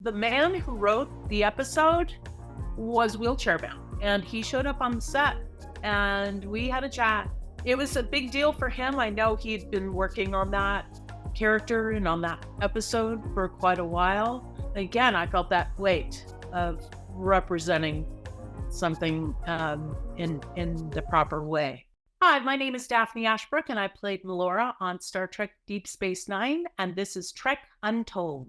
The man who wrote the episode was wheelchair bound, and he showed up on the set and we had a chat. It was a big deal for him. I know he'd been working on that character and on that episode for quite a while. Again, I felt that weight of representing something in the proper way. Hi, my name is Daphne Ashbrook, and I played Melora on Star Trek Deep Space Nine, and this is Trek Untold.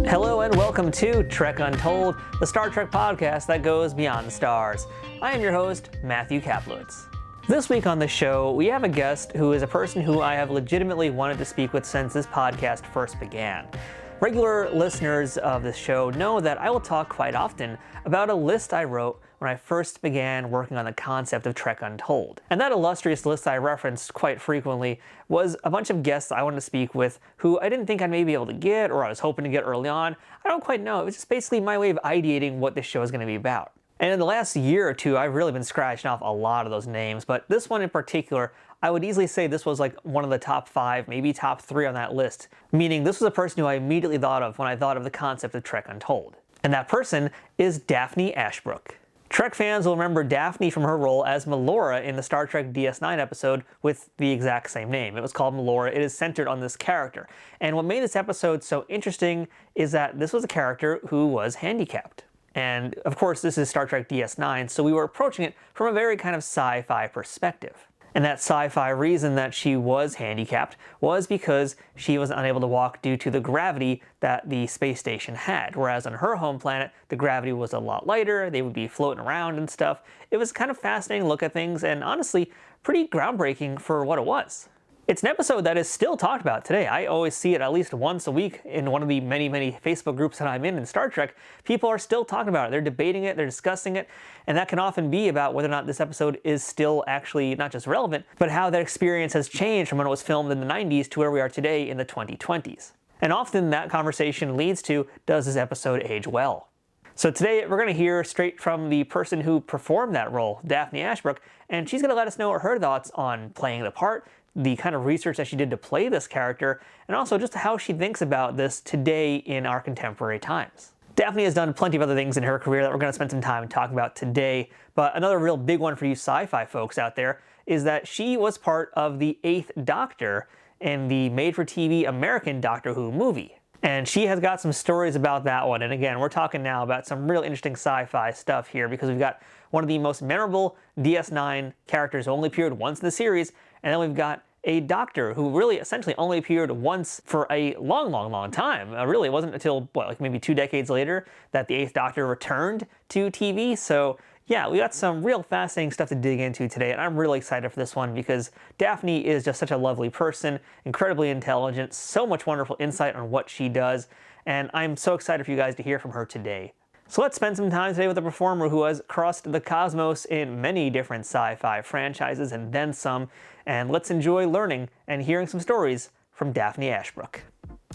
Hello and welcome to Trek Untold, the Star Trek podcast that goes beyond the stars. I am your host, Matthew Kaplowitz. This week on the show, we have a guest who is a person who I have legitimately wanted to speak with since this podcast first began. Regular listeners of this show know that I will talk quite often about a list I wrote when I first began working on the concept of Trek Untold. And that illustrious list I referenced quite frequently was a bunch of guests I wanted to speak with who I didn't think I'd maybe be able to get, or I was hoping to get early on. I don't quite know. It was just basically my way of ideating what this show is going to be about. And in the last year or two, I've really been scratching off a lot of those names, but this one in particular, I would easily say this was like one of the top 5, maybe top 3 on that list, meaning this was a person who I immediately thought of when I thought of the concept of Trek Untold. And that person is Daphne Ashbrook. Trek fans will remember Daphne from her role as Melora in the Star Trek DS9 episode with the exact same name. It was called Melora. It is centered on this character. And what made this episode so interesting is that this was a character who was handicapped. And of course, this is Star Trek DS9, so we were approaching it from a very kind of sci-fi perspective. And that sci-fi reason that she was handicapped was because she was unable to walk due to the gravity that the space station had. Whereas on her home planet, the gravity was a lot lighter, they would be floating around and stuff. It was kind of fascinating to look at things and honestly, pretty groundbreaking for what it was. It's an episode that is still talked about today. I always see it at least once a week in one of the many Facebook groups that I'm in Star Trek. People are still talking about it. They're debating it, they're discussing it, and that can often be about whether or not this episode is still actually not just relevant, but how that experience has changed from when it was filmed in the 90s to where we are today in the 2020s. And often that conversation leads to, does this episode age well? So today we're going to hear straight from the person who performed that role, Daphne Ashbrook, and she's going to let us know her thoughts on playing the part, the kind of research that she did to play this character, and also just how she thinks about this today in our contemporary times. Daphne has done plenty of other things in her career that we're going to spend some time talking about today, but another real big one for you sci-fi folks out there is that she was part of the 8th Doctor in the made-for-TV American Doctor Who movie. And she has got some stories about that one. And again, we're talking now about some real interesting sci-fi stuff here because we've got one of the most memorable DS9 characters who only appeared once in the series, and then we've got a doctor who really essentially only appeared once for a long time. Really, it wasn't until, like maybe 2 decades later that the 8th Doctor returned to TV. So yeah, we got some real fascinating stuff to dig into today, and I'm really excited for this one because Daphne is just such a lovely person, incredibly intelligent, so much wonderful insight on what she does, and I'm so excited for you guys to hear from her today. So let's spend some time today with a performer who has crossed the cosmos in many different sci-fi franchises and then some, and let's enjoy learning and hearing some stories from Daphne Ashbrook.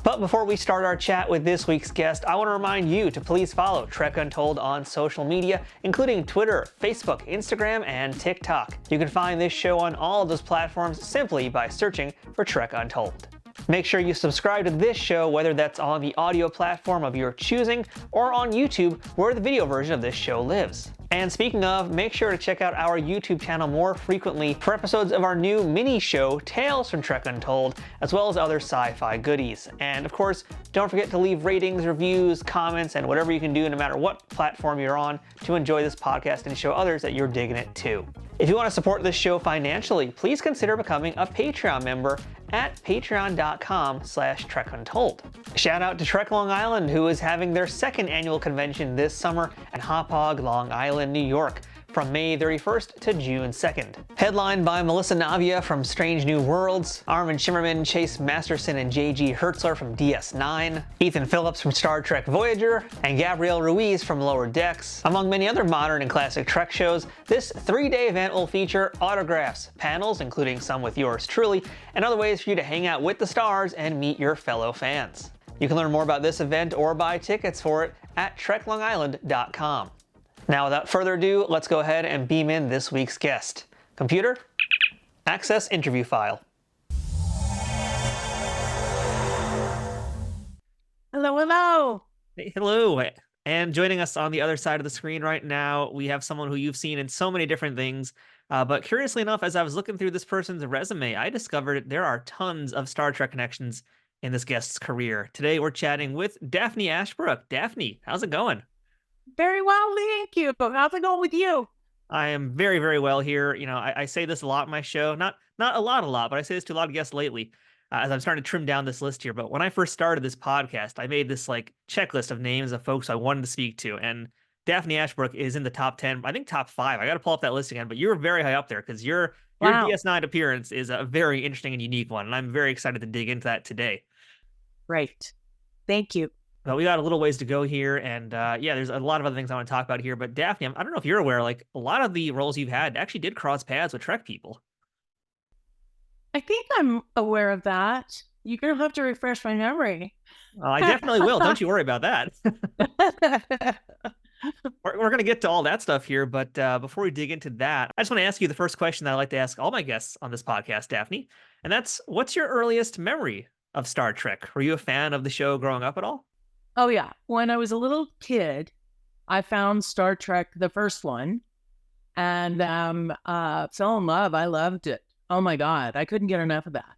But before we start our chat with this week's guest, I want to remind you to please follow Trek Untold on social media, including Twitter, Facebook, Instagram, and TikTok. You can find this show on all of those platforms simply by searching for Trek Untold. Make sure you subscribe to this show, whether that's on the audio platform of your choosing or on YouTube, where the video version of this show lives. And speaking of, make sure to check out our YouTube channel more frequently for episodes of our new mini show, Tales from Trek Untold, as well as other sci-fi goodies. And of course, don't forget to leave ratings, reviews, comments, and whatever you can do no matter what platform you're on to enjoy this podcast and show others that you're digging it too. If you want to support this show financially, please consider becoming a Patreon member at patreon.com/trekuntold. Shout out to Trek Long Island, who is having their second annual convention this summer at Hop Hog, Long Island, New York. from May 31st to June 2nd. Headlined by Melissa Navia from Strange New Worlds, Armin Shimmerman, Chase Masterson, and J.G. Hertzler from DS9, Ethan Phillips from Star Trek Voyager, and Gabrielle Ruiz from Lower Decks. Among many other modern and classic Trek shows, this 3-day event will feature autographs, panels, including some with yours truly, and other ways for you to hang out with the stars and meet your fellow fans. You can learn more about this event or buy tickets for it at treklongisland.com. Now, without further ado, let's go ahead and beam in this week's guest. Computer, access interview file. Hello, hello. Hey, hello. And joining us on the other side of the screen right now, we have someone who you've seen in so many different things. But curiously enough, as I was looking through this person's resume, I discovered there are tons of Star Trek connections in this guest's career. Today, we're chatting with Daphne Ashbrook. Daphne, how's it going? Very well, thank you. But how's it going with you? I am very, very well here. You know, I say this a lot in my show. Not a lot, but I say this to a lot of guests lately as I'm starting to trim down this list here. But when I first started this podcast, I made this like checklist of names of folks I wanted to speak to. And Daphne Ashbrook is in the top 10, I think top 5. I got to pull up that list again, but you're very high up there because your Wow. DS9 appearance is a very interesting and unique one. And I'm very excited to dig into that today. Great. Thank you. But we got a little ways to go here, and yeah, there's a lot of other things I want to talk about here. But Daphne, I don't know if you're aware, like a lot of the roles you've had actually did cross paths with Trek people. I think I'm aware of that. You're going to have to refresh my memory. I definitely will. Don't you worry about that. We're going to get to all that stuff here, but before we dig into that, I just want to ask you the first question that I like to ask all my guests on this podcast, Daphne, and that's, what's your earliest memory of Star Trek? Were you a fan of the show growing up at all? Oh, yeah. When I was a little kid, I found Star Trek, the first one, and fell in love. I loved it. Oh, my God. I couldn't get enough of that.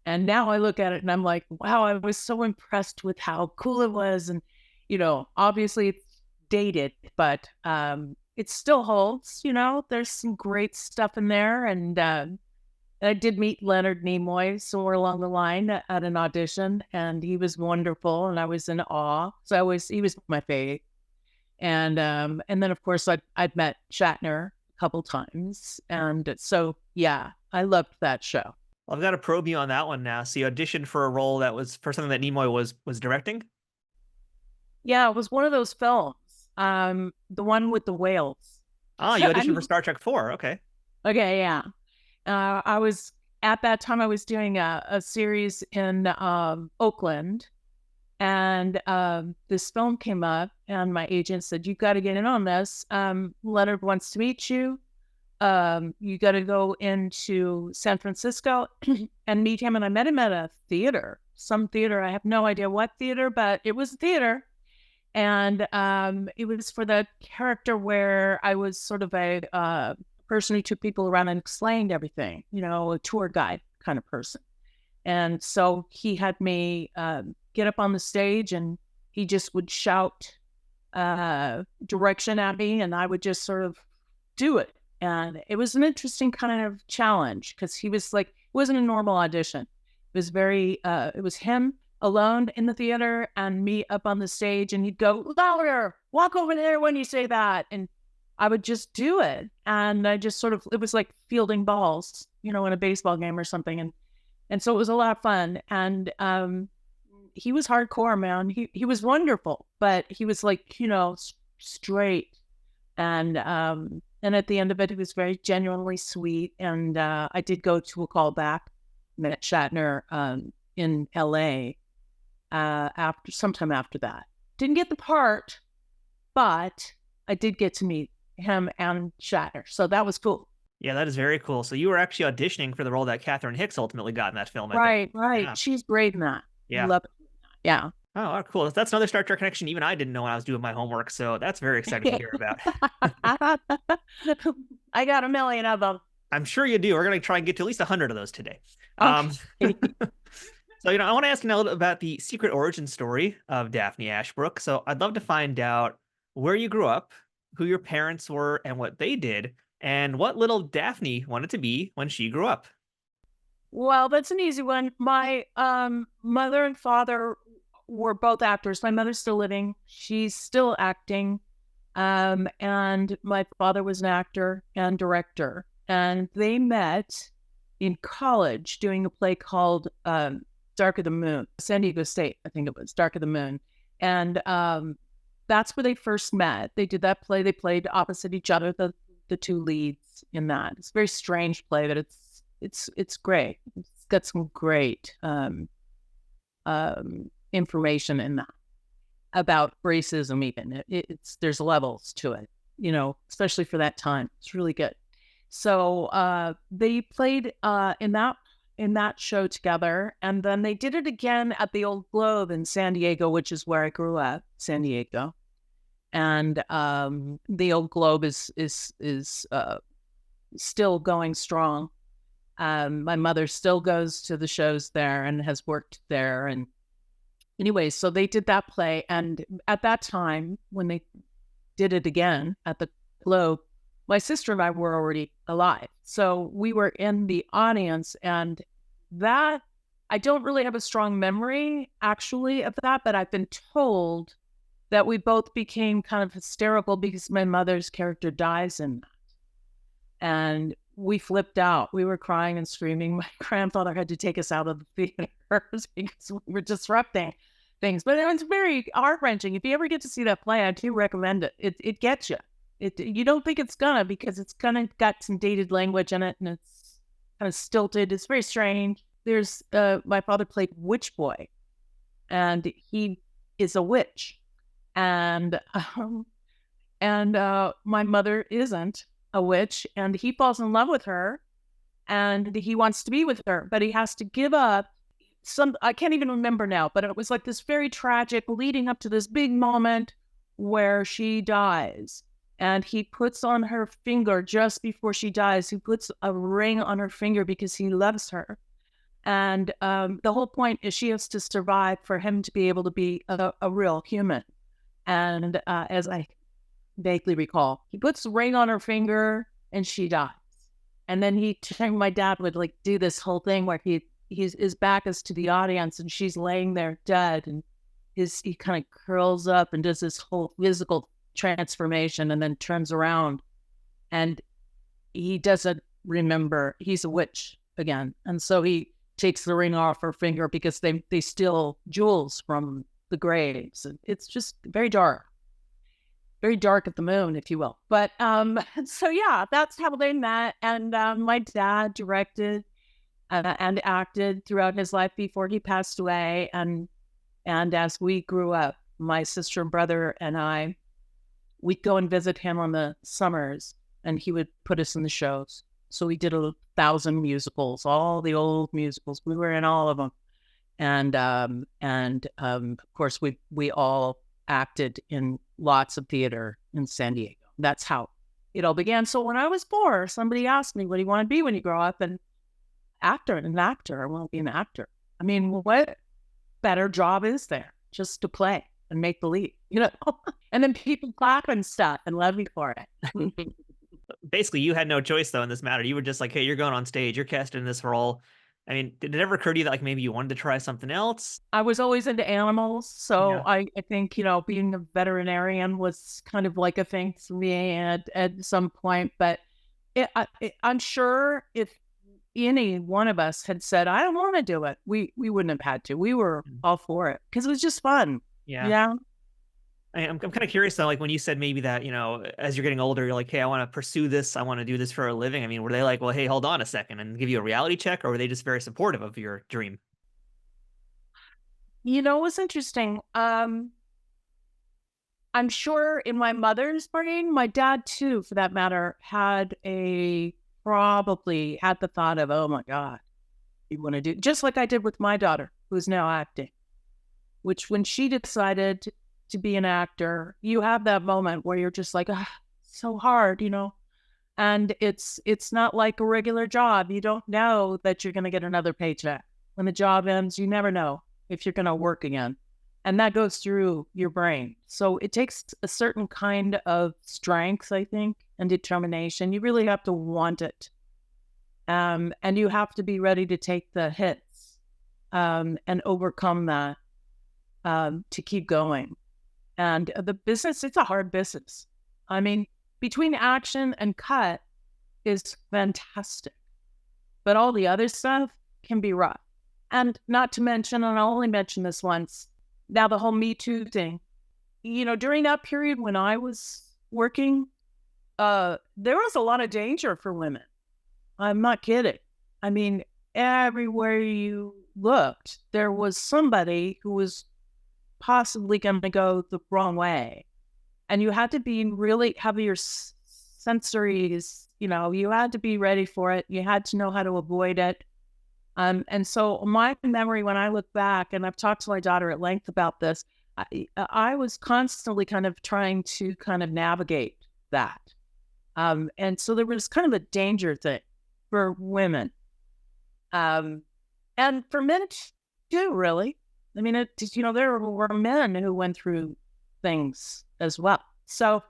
And now I look at it and I'm like, wow, I was so impressed with how cool it was. And, you know, obviously it's dated, but it still holds, you know, there's some great stuff in there. And I did meet Leonard Nimoy somewhere along the line at an audition, and he was wonderful, and I was in awe. So he was my fave. And then of course I'd met Shatner a couple times, and so yeah, I loved that show. Well, I've got to probe you on that one now. So you auditioned for a role that was for something that Nimoy was directing? Yeah, it was one of those films, the one with the whales. Oh, you auditioned for Star Trek 4. Okay. Okay, yeah. I was at that time I was doing a series in Oakland, and this film came up, and my agent said, "You got to get in on this. Leonard wants to meet you. You got to go into San Francisco and meet him." And I met him at a theater, some theater. I have no idea what theater, but it was a theater. And it was for the character where I was sort of a person who took people around and explained everything, you know, a tour guide kind of person. And so he had me get up on the stage, and he just would shout direction at me, and I would just sort of do it. And it was an interesting kind of challenge because he was like, it wasn't a normal audition. It was it was him alone in the theater and me up on the stage, and he'd go, "Louder, walk over there when you say that." And I would just do it. And I just sort of, it was like fielding balls, you know, in a baseball game or something. And so it was a lot of fun. And he was hardcore, man. He was wonderful, but he was like, you know, straight. And at the end of it, he was very genuinely sweet. And I did go to a callback, met Shatner in LA sometime after that. Didn't get the part, but I did get to meet him and Shatner. So that was cool. Yeah, that is very cool. So you were actually auditioning for the role that Catherine Hicks ultimately got in that film, I think. Right. Yeah. She's great in that. Yeah. Love it. Yeah. Oh, cool. That's another Star Trek connection even I didn't know when I was doing my homework. So that's very exciting to hear about. I got a million of them. I'm sure you do. We're going to try and get to at least 100 of those today. Okay. So, you know, I want to ask you now a little about the secret origin story of Daphne Ashbrook. So I'd love to find out where you grew up, who your parents were and what they did, and what little Daphne wanted to be when she grew up. Well, that's an easy one. My mother and father were both actors. My mother's still living. She's still acting. And my father was an actor and director, and they met in college doing a play called Dark of the Moon, San Diego State, I think it was Dark of the Moon. And that's where they first met. They did that play. They played opposite each other, the two leads in that. It's a very strange play, but it's great. It's got some great information in that about racism. Even there's levels to it, especially for that time. It's really good. So they played in that show together, and then they did it again at the Old Globe in San Diego, which is where I grew up, San Diego. And the Old Globe is still going strong. My mother still goes to the shows there and has worked there. And anyway, so they did that play, and at that time when they did it again at the Globe, my sister and I were already alive. So we were in the audience, and that, I don't really have a strong memory actually of that, but I've been told that we both became kind of hysterical because my mother's character dies in that. And we flipped out. We were crying and screaming. My grandfather had to take us out of the theaters because we were disrupting things. But it was very heart-wrenching. If you ever get to see that play, I do recommend it. It gets you. You don't think it's gonna, because it's kind of got some dated language in it, and it's kind of stilted. It's very strange. There's my father played Witch Boy, and he is a witch, and my mother isn't a witch, and he falls in love with her, and he wants to be with her, but he has to give up I can't even remember now, but it was like this very tragic leading up to this big moment where she dies. And he puts on her finger just before she dies. He puts a ring on her finger because he loves her. And the whole point is she has to survive for him to be able to be a real human. And as I vaguely recall, he puts the ring on her finger and she dies. And then my dad would like do this whole thing where his back is to the audience and she's laying there dead. And he kind of curls up and does this whole physical transformation and then turns around, and he doesn't remember he's a witch again. And so he takes the ring off her finger because they steal jewels from the graves. And it's just very dark at the moon, if you will. But so yeah, that's how they met. And my dad directed and acted throughout his life before he passed away. And as we grew up, my sister and brother and I, we'd go and visit him on the summers, and he would put us in the shows. So we did 1,000 musicals, all the old musicals. We were in all of them. And of course, we all acted in lots of theater in San Diego. That's how it all began. So when I was 4, somebody asked me, what do you want to be when you grow up? And an actor. I want to be an actor. I mean, what better job is there just to play and make believe, and then people clap and stuff and love me for it. Basically, you had no choice though in this matter. You were just like, hey, you're going on stage, you're casted in this role. I mean, did it ever occur to you that like maybe you wanted to try something else? I was always into animals, so Yeah. I think being a veterinarian was kind of like a thing for me at some point. But I'm sure if any one of us had said, I don't want to do it, we wouldn't have had to. We were all for it because it was just fun. Yeah. I'm kind of curious though, like when you said maybe that, as you're getting older, you're like, hey, I want to pursue this. I want to do this for a living. I mean, were they like, well, hey, hold on a second, and give you a reality check, or were they just very supportive of your dream? It was interesting. I'm sure in my mother's brain, my dad too, for that matter, probably had the thought of, oh my God, you want to do, just like I did with my daughter, who's now acting, which when she decided to be an actor, you have that moment where you're just like, so hard, and it's not like a regular job. You don't know that you're going to get another paycheck. When the job ends, you never know if you're going to work again. And that goes through your brain. So it takes a certain kind of strength, I think, and determination. You really have to want it. And you have to be ready to take the hits and overcome that to keep going. And the business, it's a hard business. I mean, between action and cut is fantastic, but all the other stuff can be rough. And not to mention, and I'll only mention this once, now the whole Me Too thing. During that period when I was working, there was a lot of danger for women. I'm not kidding. I mean, everywhere you looked, there was somebody who was possibly going to go the wrong way. And you had to be really have your sensories, you had to be ready for it. You had to know how to avoid it. And so my memory, when I look back, and I've talked to my daughter at length about this, I was constantly kind of trying to kind of navigate that. And so there was kind of a danger thing for women. And for men too, really. I mean, there were men who went through things as well. So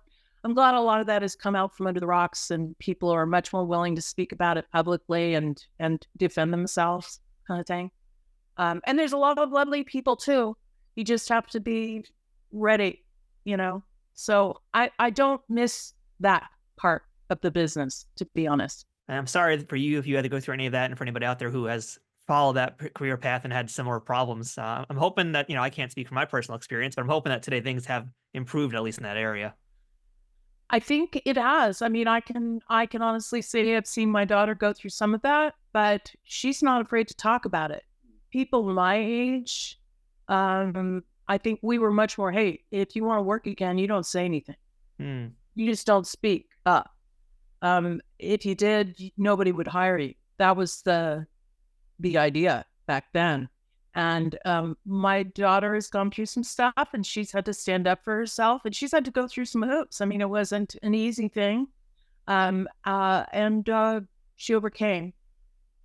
I'm glad a lot of that has come out from under the rocks, and people are much more willing to speak about it publicly and defend themselves, kind of thing. And there's a lot of lovely people too. You just have to be ready, So I don't miss that part of the business, to be honest. And I'm sorry for you if you had to go through any of that, and for anybody out there who has followed that career path and had similar problems. I'm hoping that, I can't speak from my personal experience, but I'm hoping that today things have improved, at least in that area. I think it has. I mean, I can honestly say I've seen my daughter go through some of that, but she's not afraid to talk about it. People my age, I think we were much more, hey, if you want to work again, you don't say anything. You just don't speak up. If you did, nobody would hire you. That was the idea back then. And my daughter has gone through some stuff, and she's had to stand up for herself, and she's had to go through some hoops. I mean, it wasn't an easy thing. And she overcame.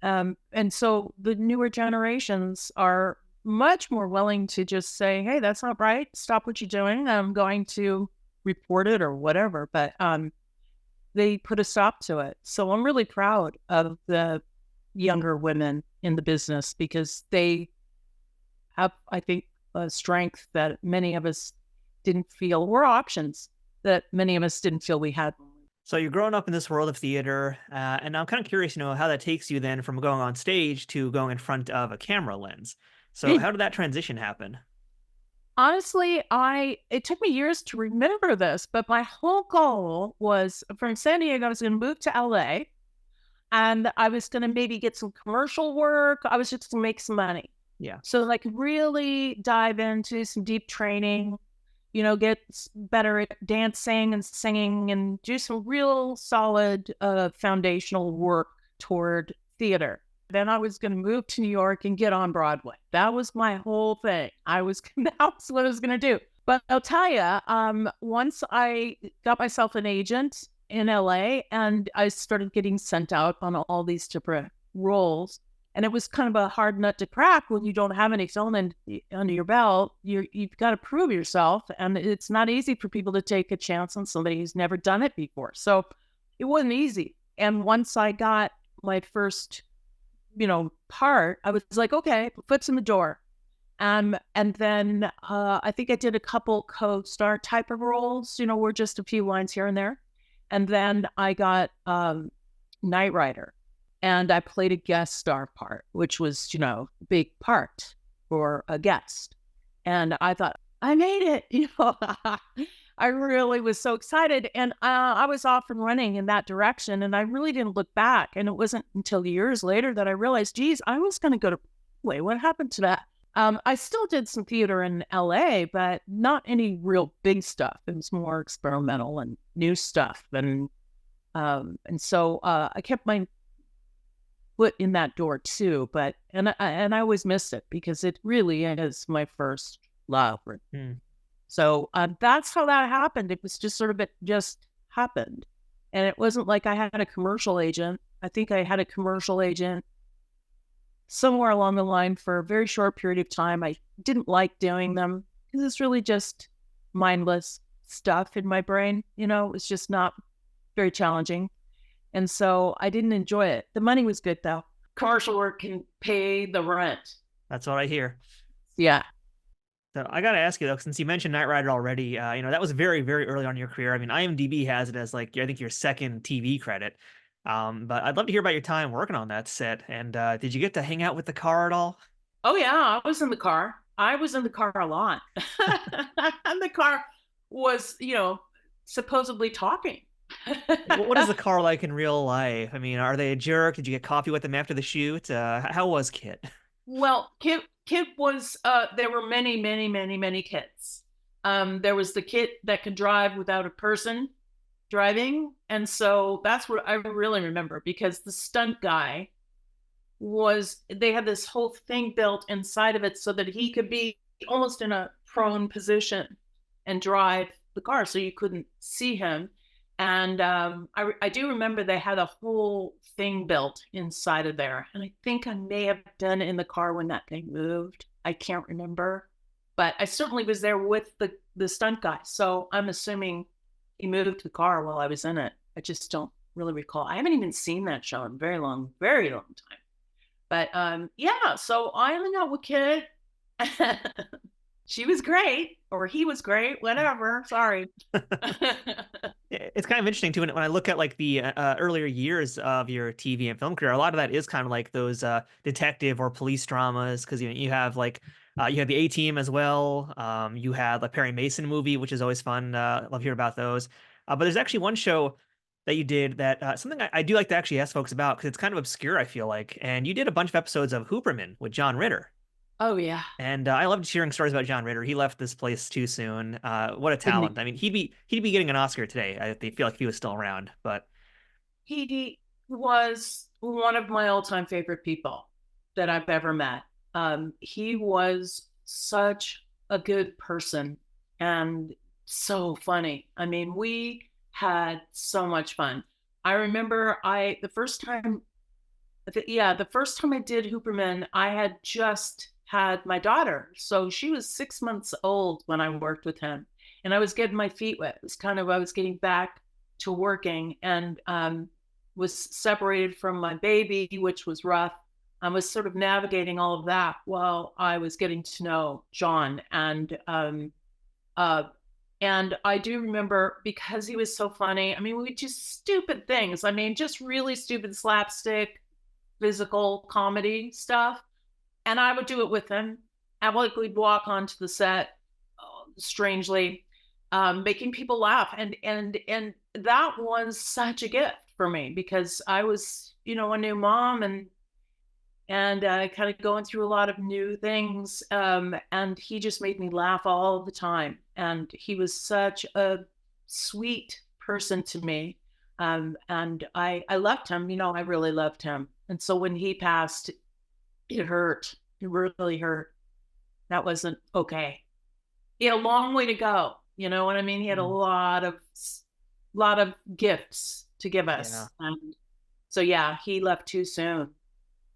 And so the newer generations are much more willing to just say, hey, that's not right. Stop what you're doing. I'm going to report it or whatever. But they put a stop to it. So I'm really proud of the younger women in the business, because they have, I think, a strength that many of us didn't feel, or options that many of us didn't feel we had. So you're growing up in this world of theater, and I'm kind of curious, how that takes you then from going on stage to going in front of a camera lens. So how did that transition happen? Honestly, it took me years to remember this, but my whole goal was, from San Diego, I was going to move to LA, and I was going to maybe get some commercial work. I was just going to make some money. Yeah. So really dive into some deep training, get better at dancing and singing, and do some real solid foundational work toward theater. Then I was going to move to New York and get on Broadway. That was my whole thing. That's what I was going to do. But I'll tell you, once I got myself an agent in LA, and I started getting sent out on all these different roles, and it was kind of a hard nut to crack when you don't have any film under your belt. You've got to prove yourself, and it's not easy for people to take a chance on somebody who's never done it before. So it wasn't easy. And once I got my first part, I was like, okay, foot's in the door. And then I think I did a couple co-star type of roles, were just a few lines here and there. And then I got Knight Rider, and I played a guest star part, which was, big part for a guest. And I thought, I made it, I really was so excited. And I was off and running in that direction, and I really didn't look back. And it wasn't until years later that I realized, geez, I was going to go to Broadway. What happened to that? I still did some theater in LA, but not any real big stuff. It was more experimental and new stuff. And so I kept my foot in that door too. But and I always missed it, because it really is my first love. So that's how that happened. It was just it just happened. And it wasn't like I had a commercial agent. I think I had a commercial agent somewhere along the line for a very short period of time. I didn't like doing them, because it's really just mindless stuff in my brain. It was just not very challenging. And so I didn't enjoy it. The money was good, though. Commercial work can pay the rent. That's what I hear. Yeah. So I got to ask you though, since you mentioned Knight Rider already, that was very, very early on in your career. I mean, IMDb has it as like I think your second TV credit. But I'd love to hear about your time working on that set. And did you get to hang out with the car at all? Oh yeah, I was in the car. I was in the car a lot. And the car was, supposedly talking. Like, what is the car like in real life? I mean, are they a jerk? Did you get coffee with them after the shoot? How was Kit? Well, Kit was there were many, many, many, many Kits. There was the Kit that could drive without a person driving. And so that's what I really remember, because the stunt guy they had this whole thing built inside of it so that he could be almost in a prone position and drive the car so you couldn't see him. And I do remember they had a whole thing built inside of there. And I think I may have done it in the car when that thing moved. I can't remember. But I certainly was there with the stunt guy. So I'm assuming he moved the car while I was in it. I just don't really recall. I haven't even seen that show in a very long time. But yeah, so I hung out with Kit. She was great, or he was great, whatever. Sorry. It's kind of interesting too when I look at like the earlier years of your TV and film career. A lot of that is kind of like those detective or police dramas because you have like you have the A Team as well. You had the Perry Mason movie, which is always fun. Love hearing about those. But there's actually one show that you did that something I do like to actually ask folks about because it's kind of obscure. I feel like, and you did a bunch of episodes of Hooperman with John Ritter. Oh yeah. And I loved hearing stories about John Ritter. He left this place too soon. What a Didn't talent! I mean, he'd be getting an Oscar today. I feel like if he was still around. But he was one of my all-time favorite people that I've ever met. He was such a good person and so funny. I mean, we had so much fun. I remember the first time I did Hooperman, I had just had my daughter. So she was 6 months old when I worked with him. And I was getting my feet wet. It was I was getting back to working and was separated from my baby, which was rough. I was sort of navigating all of that while I was getting to know John. And I do remember, because he was so funny, I mean, we just stupid things. I mean, just really stupid slapstick, physical comedy stuff. And I would do it with him. And like we'd walk onto the set, strangely, making people laugh. And that was such a gift for me because I was, a new mom and kind of going through a lot of new things. And he just made me laugh all the time. And he was such a sweet person to me. And I loved him, I really loved him. And so when he passed, it hurt. It really hurt. That wasn't okay. He had a long way to go. You know what I mean? He had a lot of gifts to give us. yeah, And so yeah, he left too soon.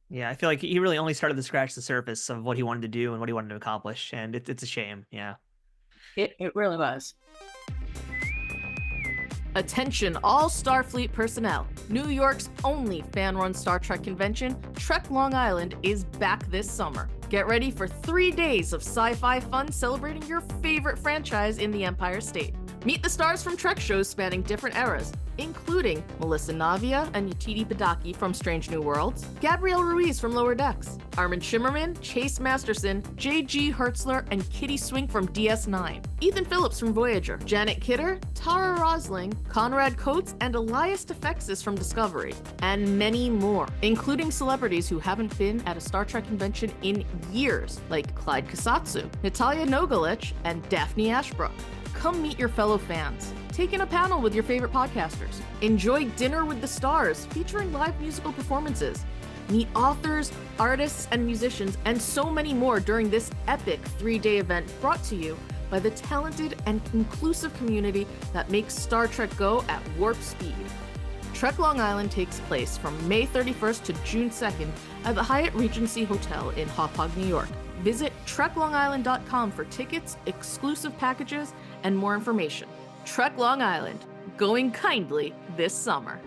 yeah, I feel like he really only started to scratch the surface of what he wanted to do and what he wanted to accomplish, and it's a shame. Yeah. It really was. Attention all Starfleet personnel. New York's only fan-run Star Trek convention, Trek Long Island, is back this summer. Get ready for 3 days of sci-fi fun celebrating your favorite franchise in the Empire State. Meet the stars from Trek shows spanning different eras, including Melissa Navia and Yetidi Padaki from Strange New Worlds, Gabrielle Ruiz from Lower Decks, Armin Shimmerman, Chase Masterson, J.G. Hertzler, and Kitty Swink from DS9, Ethan Phillips from Voyager, Janet Kidder, Tara Rosling, Conrad Coates, and Elias Tefexis from Discovery, and many more, including celebrities who haven't been at a Star Trek convention in years, like Clyde Kasatsu, Natalia Nogalich, and Daphne Ashbrook. Come meet your fellow fans. Take in a panel with your favorite podcasters. Enjoy Dinner with the Stars, featuring live musical performances. Meet authors, artists, and musicians, and so many more during this epic 3-day event brought to you by the talented and inclusive community that makes Star Trek go at warp speed. Trek Long Island takes place from May 31st to June 2nd at the Hyatt Regency Hotel in Hauppauge, New York. Visit treklongisland.com for tickets, exclusive packages, and more information. Trek Long Island, going kindly this summer.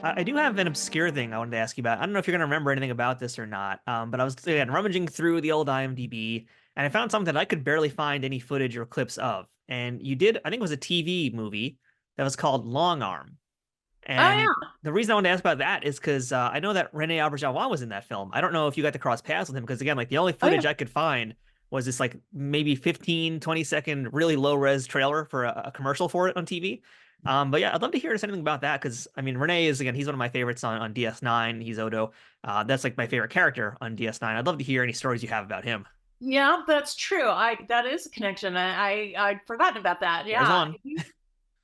I do have an obscure thing I wanted to ask you about. I don't know if you're going to remember anything about this or not, but I was again rummaging through the old IMDb, and I found something that I could barely find any footage or clips of. And you did, I think it was a TV movie that was called Long Arm. Oh And yeah. the reason I wanted to ask about that is because I know that Rene Auberjonois was in that film. I don't know if you got to cross paths with him because, again, like the only Oh yeah. footage I could find was this like maybe 15, 20-second really low res trailer for a commercial for it on TV. But yeah, I'd love to hear something about that because I mean, Rene is, again, he's one of my favorites on DS9. He's Odo. That's like my favorite character on DS9. I'd love to hear any stories you have about him. Yeah, that's true. That is a connection. I'd forgotten about that. There's Yeah. one.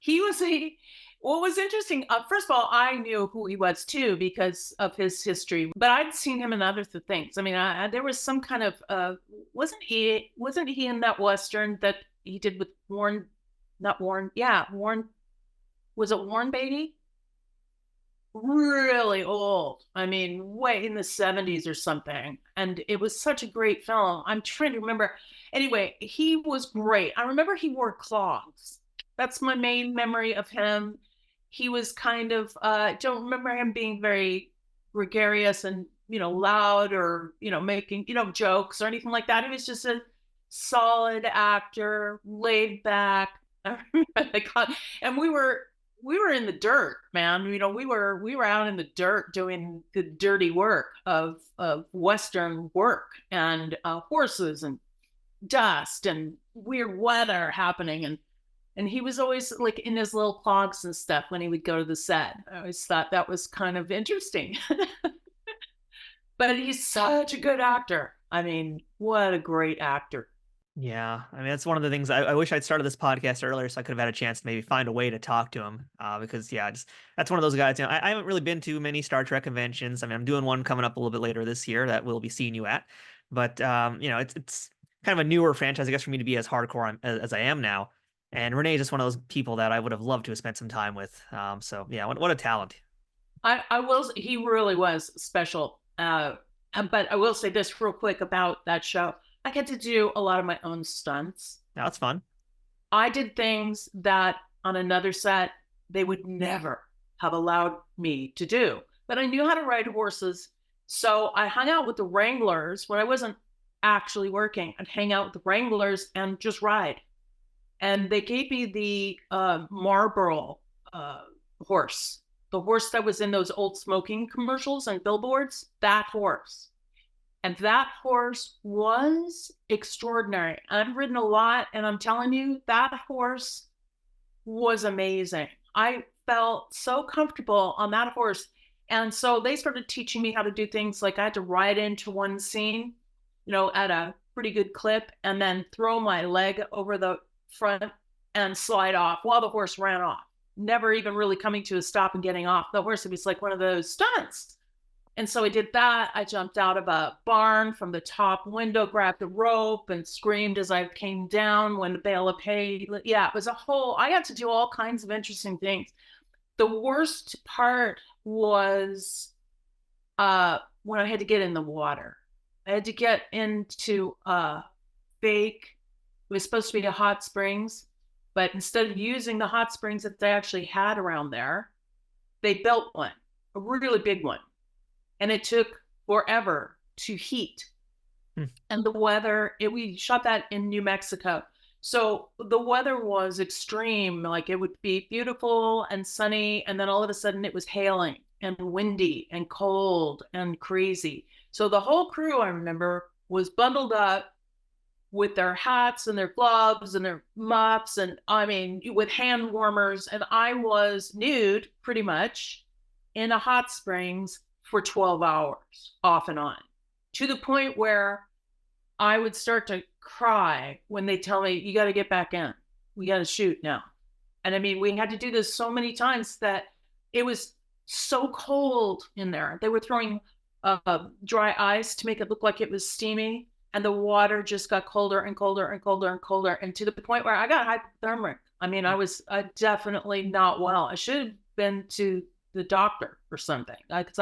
He was a what was interesting, first of all, I knew who he was too because of his history, but I'd seen him in other things. I mean, there was some kind of wasn't he in that Western that he did with Warren, not Warren, yeah, Warren, was it Warren Beatty? Really old. I mean, way in the 70s or something. And it was such a great film. I'm trying to remember. Anyway, he was great. I remember he wore clogs. That's my main memory of him. He was kind of, don't remember him being very gregarious and, loud or, making, jokes or anything like that. He was just a solid actor, laid back. I remember and we were in the dirt, man. We were out in the dirt doing the dirty work of Western work and horses and dust and weird weather happening. And he was always like in his little clogs and stuff when he would go to the set. I always thought that was kind of interesting. But he's such a good actor. I mean, what a great actor. Yeah, I mean, that's one of the things I wish I'd started this podcast earlier so I could have had a chance to maybe find a way to talk to him. Because yeah, that's one of those guys. I haven't really been to many Star Trek conventions. I mean, I'm doing one coming up a little bit later this year that we'll be seeing you at. But it's kind of a newer franchise, I guess, for me to be as hardcore as I am now. And Renee is just one of those people that I would have loved to have spent some time with. So yeah, what a talent. I will. He really was special. But I will say this real quick about that show. I get to do a lot of my own stunts. Now it's fun. I did things that on another set they would never have allowed me to do. But I knew how to ride horses. So I hung out with the wranglers when I wasn't actually working. I'd hang out with the wranglers and just ride. And they gave me the Marlboro horse, the horse that was in those old smoking commercials and billboards, that horse. And that horse was extraordinary. I've ridden a lot, and I'm telling you, that horse was amazing. I felt so comfortable on that horse. And so they started teaching me how to do things like I had to ride into one scene, at a pretty good clip, and then throw my leg over the front and slide off while the horse ran off, never even really coming to a stop and getting off the horse. It was like one of those stunts. And so I did that. I jumped out of a barn from the top window, grabbed the rope, and screamed as I came down when the bale of hay. Yeah, it was I got to do all kinds of interesting things. The worst part was when I had to get in the water. I had to get into fake, it was supposed to be a hot springs, but instead of using the hot springs that they actually had around there, they built one, a really big one. And it took forever to heat. And the weather, we shot that in New Mexico. So the weather was extreme. Like it would be beautiful and sunny. And then all of a sudden it was hailing and windy and cold and crazy. So the whole crew, I remember, was bundled up with their hats and their gloves and their mops. And I mean, with hand warmers. And I was nude pretty much in a hot springs for 12 hours off and on, to the point where I would start to cry when they tell me, you got to get back in. We got to shoot now. And I mean, we had to do this so many times that it was so cold in there. They were throwing dry ice to make it look like it was steamy. And the water just got colder and colder and colder and colder. And to the point where I got hypothermic. I mean, I was definitely not well. I should have been to the doctor or something, because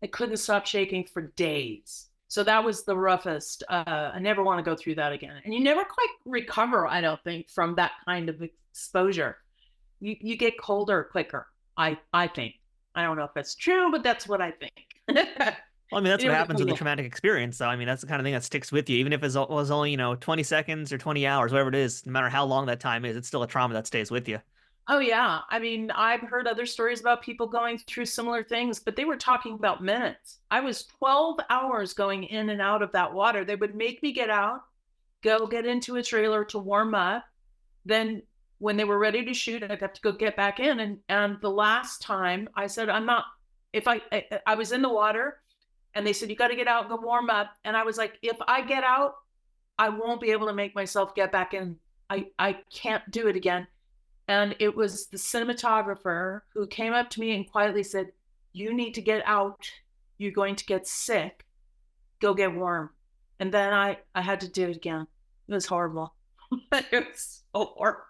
I couldn't stop shaking for days. So that was the roughest. I never want to go through that again. And you never quite recover, I don't think, from that kind of exposure. You get colder quicker, I think. I don't know if that's true, but that's what I think. Well, I mean, that's And what it happens was with a cool. traumatic experience, though. I mean, that's the kind of thing that sticks with you, even if it was only, 20 seconds or 20 hours, whatever it is, no matter how long that time is, it's still a trauma that stays with you. Oh yeah. I mean, I've heard other stories about people going through similar things, but they were talking about minutes. I was 12 hours going in and out of that water. They would make me get out, go get into a trailer to warm up. Then when they were ready to shoot, I'd have to go get back in. And the last time I said, I'm not, if I was in the water and they said, you got to get out and go warm up. And I was like, if I get out, I won't be able to make myself get back in. I can't do it again. And it was the cinematographer who came up to me and quietly said, you need to get out. You're going to get sick. Go get warm. And then I had to do it again. It was horrible. It was so horrible.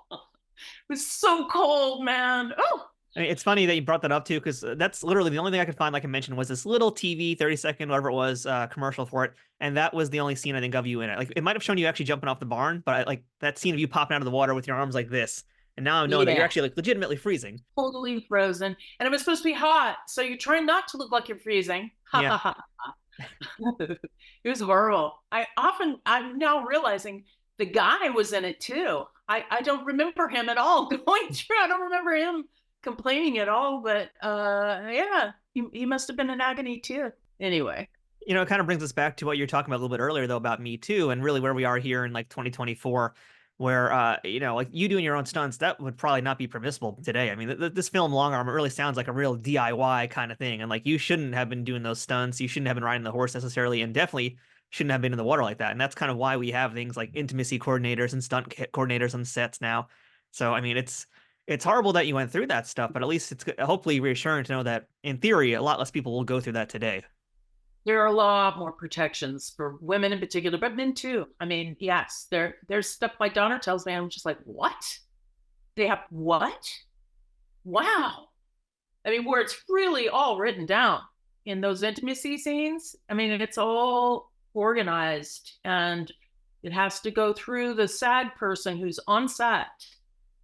It was so cold, man. Oh, I mean, it's funny that you brought that up too, because that's literally the only thing I could find, like I mentioned, was this little TV 30-second, whatever it was, commercial for it, and that was the only scene I think of you in it. Like, it might have shown you actually jumping off the barn, but like that scene of you popping out of the water with your arms like this, and now I know that you're yeah. actually like legitimately freezing. Totally frozen. And it was supposed to be hot. So you're trying not to look like you're freezing. Ha Yeah. ha ha. It was horrible. I'm now realizing the guy was in it too. I don't remember him at all going through. I don't remember him complaining at all, but yeah, he must have been in agony too. Anyway. It kind of brings us back to what you were talking about a little bit earlier, though, about Me Too, and really where we are here in like 2024, where, like you doing your own stunts, that would probably not be permissible today. I mean, this film Long Arm, it really sounds like a real DIY kind of thing. And like, you shouldn't have been doing those stunts. You shouldn't have been riding the horse necessarily, and definitely shouldn't have been in the water like that. And that's kind of why we have things like intimacy coordinators and stunt coordinators on sets now. So, I mean, it's horrible that you went through that stuff, but at least it's hopefully reassuring to know that in theory, a lot less people will go through that today. There are a lot more protections for women in particular, but men too. I mean, yes, there's stuff my daughter tells me. I'm just like, what? They have what? Wow. I mean, where it's really all written down in those intimacy scenes. I mean, it's all organized and it has to go through the SAG person who's on set,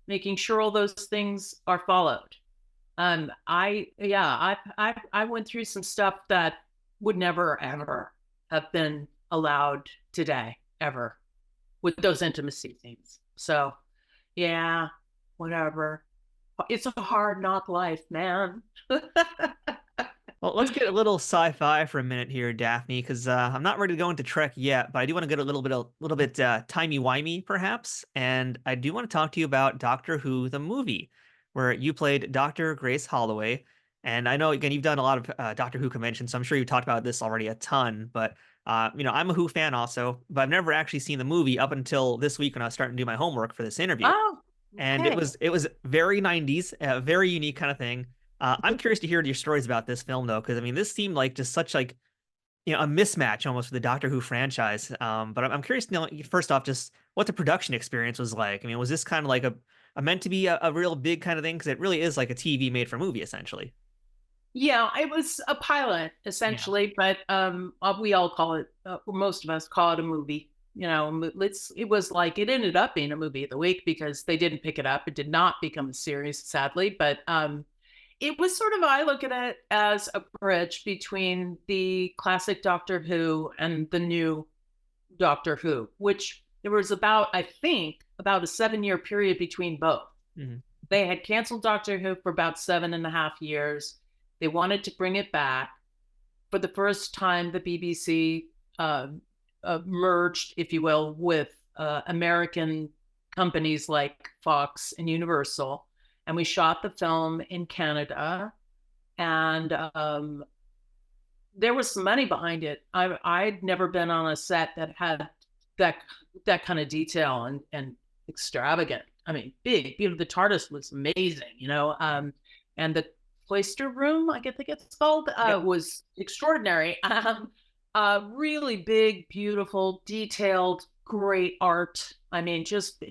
making sure all those things are followed. I went through some stuff that would never ever have been allowed today ever with those intimacy scenes. So yeah, whatever. It's a hard knock life, man. Well, let's get a little sci-fi for a minute here, Daphne, because I'm not ready to go into Trek yet, but I do want to get a little bit timey-wimey, perhaps, and I do want to talk to you about Doctor Who, the movie, where you played Dr. Grace Holloway. And I know, again, you've done a lot of Doctor Who conventions, so I'm sure you've talked about this already a ton, but I'm a Who fan also, but I've never actually seen the movie up until this week when I was starting to do my homework for this interview. Oh, And okay. it was very 90s, very unique kind of thing. I'm curious to hear your stories about this film, though, because I mean, this seemed like just such like a mismatch almost with the Doctor Who franchise. But I'm curious to know, first off, just what the production experience was like. I mean, was this kind of like a meant to be a real big kind of thing? Because it really is like a TV made for movie, essentially. Yeah, it was a pilot Yeah. essentially, but we all call it, most of us call it a movie. It was like it ended up being a movie of the week because they didn't pick it up. It did not become a series, sadly, but it was sort of, I look at it as a bridge between the classic Doctor Who and the new Doctor Who, which there was about, I think, about a 7-year period between both. Mhm. They had canceled Doctor Who for about 7.5 years. They wanted to bring it back. For the first time, the BBC merged, if you will, with American companies like Fox and Universal. And we shot the film in Canada. And there was some money behind it. I'd never been on a set that had that kind of detail and extravagant. I mean, big. The TARDIS was amazing, and the cloister room, I think it's called, Yep. was extraordinary. Really big, beautiful, detailed, great art. I mean, just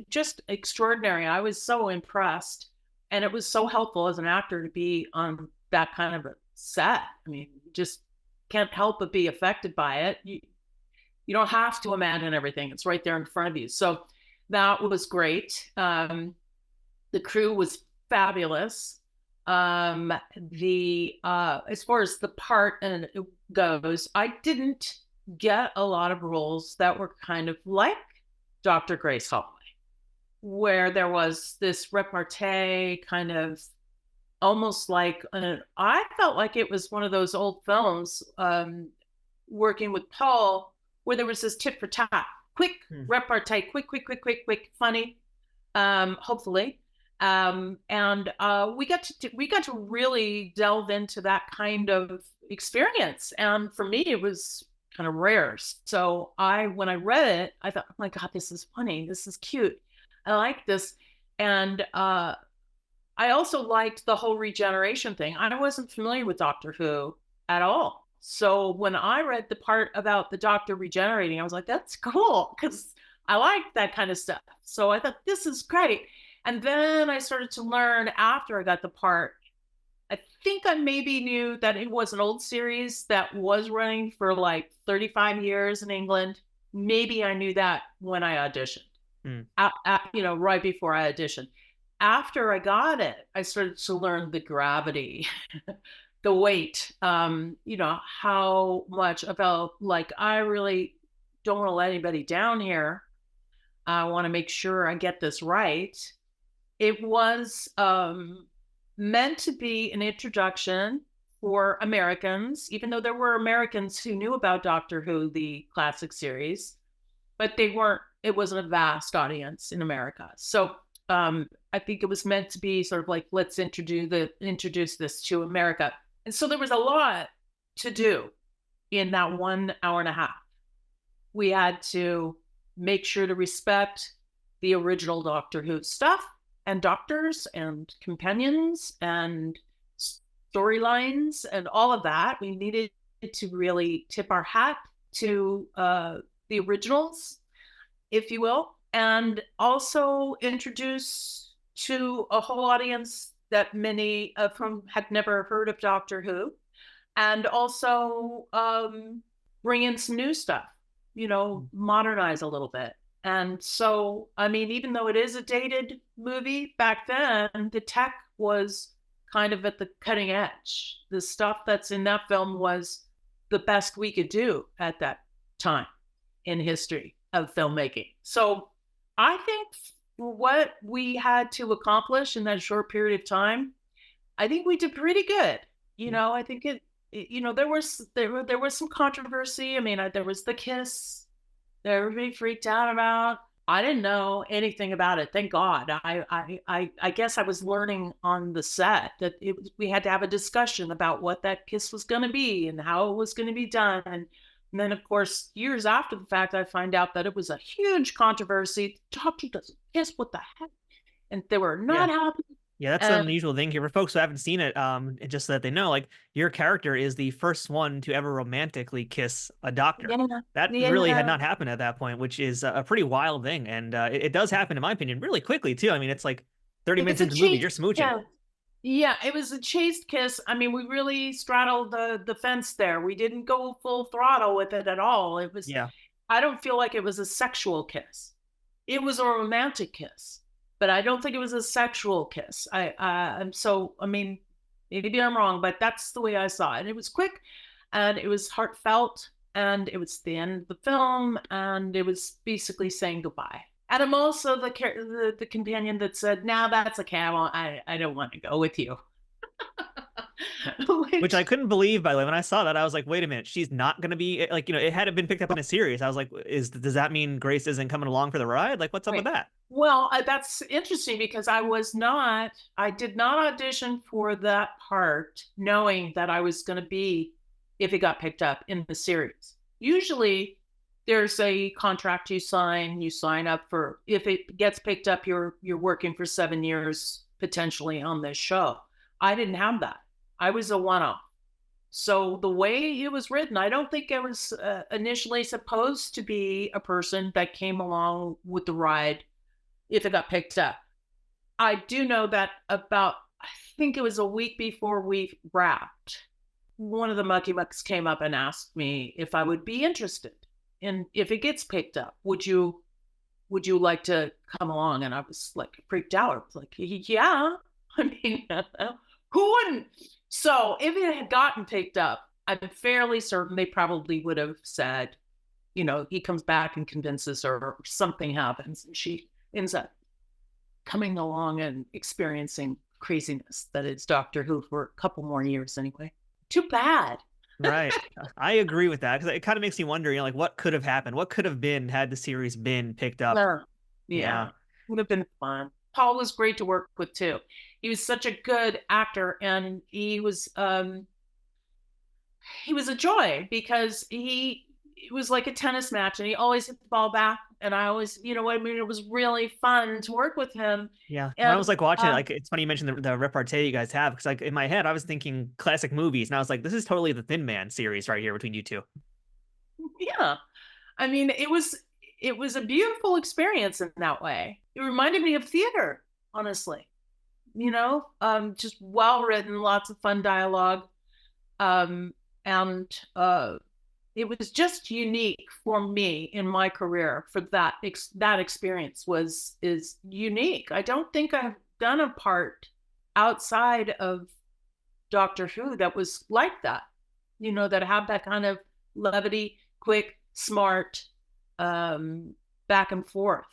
extraordinary. I was so impressed, and it was so helpful as an actor to be on that kind of a set. I mean, just can't help but be affected by it. You don't have to imagine everything; it's right there in front of you. So that was great. The crew was fabulous. The as far as the part, and goes, I didn't get a lot of roles that were kind of like Dr. Grace Holloway, where there was this repartee kind of almost like I felt like it was one of those old films, working with Paul, where there was this tit for tat, quick repartee, quick, funny, hopefully. And we got to really delve into that kind of experience. And for me, it was kind of rare. So when I read it, I thought, oh my God, this is funny. This is cute. I like this. And I also liked the whole regeneration thing. I wasn't familiar with Doctor Who at all. So when I read the part about the doctor regenerating, I was like, that's cool, because I like that kind of stuff. So I thought, this is great. And then I started to learn after I got the part. I think I maybe knew that it was an old series that was running for like 35 years in England. Maybe I knew that when I auditioned, right before I auditioned. After I got it, I started to learn the gravity, the weight, how much about, like, I really don't want to let anybody down here. I want to make sure I get this right. It was meant to be an introduction for Americans, even though there were Americans who knew about Doctor Who, the classic series, but it wasn't a vast audience in America. So I think it was meant to be sort of like, let's introduce this to America. And so there was a lot to do in that 1 hour and a half. We had to make sure to respect the original Doctor Who stuff and doctors and companions and storylines and all of that. We needed to really tip our hat to the originals, if you will, and also introduce to a whole audience that many of whom had never heard of Doctor Who, and also bring in some new stuff, modernize a little bit. And so, I mean, even though it is a dated movie, back then, the tech was kind of at the cutting edge. The stuff that's in that film was the best we could do at that time in history of filmmaking. So I think what we had to accomplish in that short period of time, I think we did pretty good. I think there was some controversy. I mean, there was the kiss that everybody freaked out about. I didn't know anything about it. Thank God. I guess I was learning on the set that we had to have a discussion about what that kiss was going to be and how it was going to be done. And then, of course, years after the fact, I find out that it was a huge controversy. The doctor doesn't kiss. What the heck? And they were not happy. Yeah, that's an unusual thing here for folks who haven't seen it. Just so that they know, like, your character is the first one to ever romantically kiss a doctor. That really had not happened at that point, which is a pretty wild thing. And it does happen, in my opinion, really quickly, too. I mean, it's like 30 minutes into the movie, you're smooching. Yeah, it was a chaste kiss. I mean, we really straddled the fence there. We didn't go full throttle with it at all. It was, I don't feel like it was a sexual kiss. It was a romantic kiss, but I don't think it was a sexual kiss. So, I mean, maybe I'm wrong, but that's the way I saw it. It was quick, and it was heartfelt, and it was the end of the film, and it was basically saying goodbye. And I'm also the companion that said, "Now that's okay. I don't want to go with you." Which I couldn't believe, by the way. When I saw that, I was like, "Wait a minute, she's not going to be like, it had been picked up in a series." I was like, "Does that mean Grace isn't coming along for the ride? Like, what's up with that?" Well, that's interesting because I did not audition for that part, knowing that I was going to be, if it got picked up, in the series. Usually, there's a contract you sign up for. If it gets picked up, you're working for 7 years potentially on this show. I didn't have that. I was a one-off. So the way it was written, I don't think I was initially supposed to be a person that came along with the ride if it got picked up. I do know that I think it was a week before we wrapped, one of the Mucky Mucks came up and asked me if I would be interested. And if it gets picked up, would you like to come along? And I was like freaked out. I was like, yeah. I mean, who wouldn't? So if it had gotten picked up, I'm fairly certain they probably would have said, he comes back and convinces her, or something happens, and she ends up coming along and experiencing craziness that is Doctor Who for a couple more years anyway. Too bad. Right. I agree with that because it kind of makes me wonder, like what could have happened? What could have been had the series been picked up? Yeah, would have been fun. Paul was great to work with too. He was such a good actor, and he was a joy because it was like a tennis match, and he always hit the ball back. And I always, it was really fun to work with him. Yeah. When I And was like watching it, like it's funny you mentioned the repartee you guys have because like in my head I was thinking classic movies and I was like, this is totally the Thin Man series right here between you two. yeah, I mean, it was a beautiful experience in that way. It reminded me of theater, honestly. Just well written, lots of fun dialogue, and it was just unique for me in my career. For that experience is unique. I don't think I've done a part outside of Doctor Who that was like that. That had that kind of levity, quick, smart, back and forth.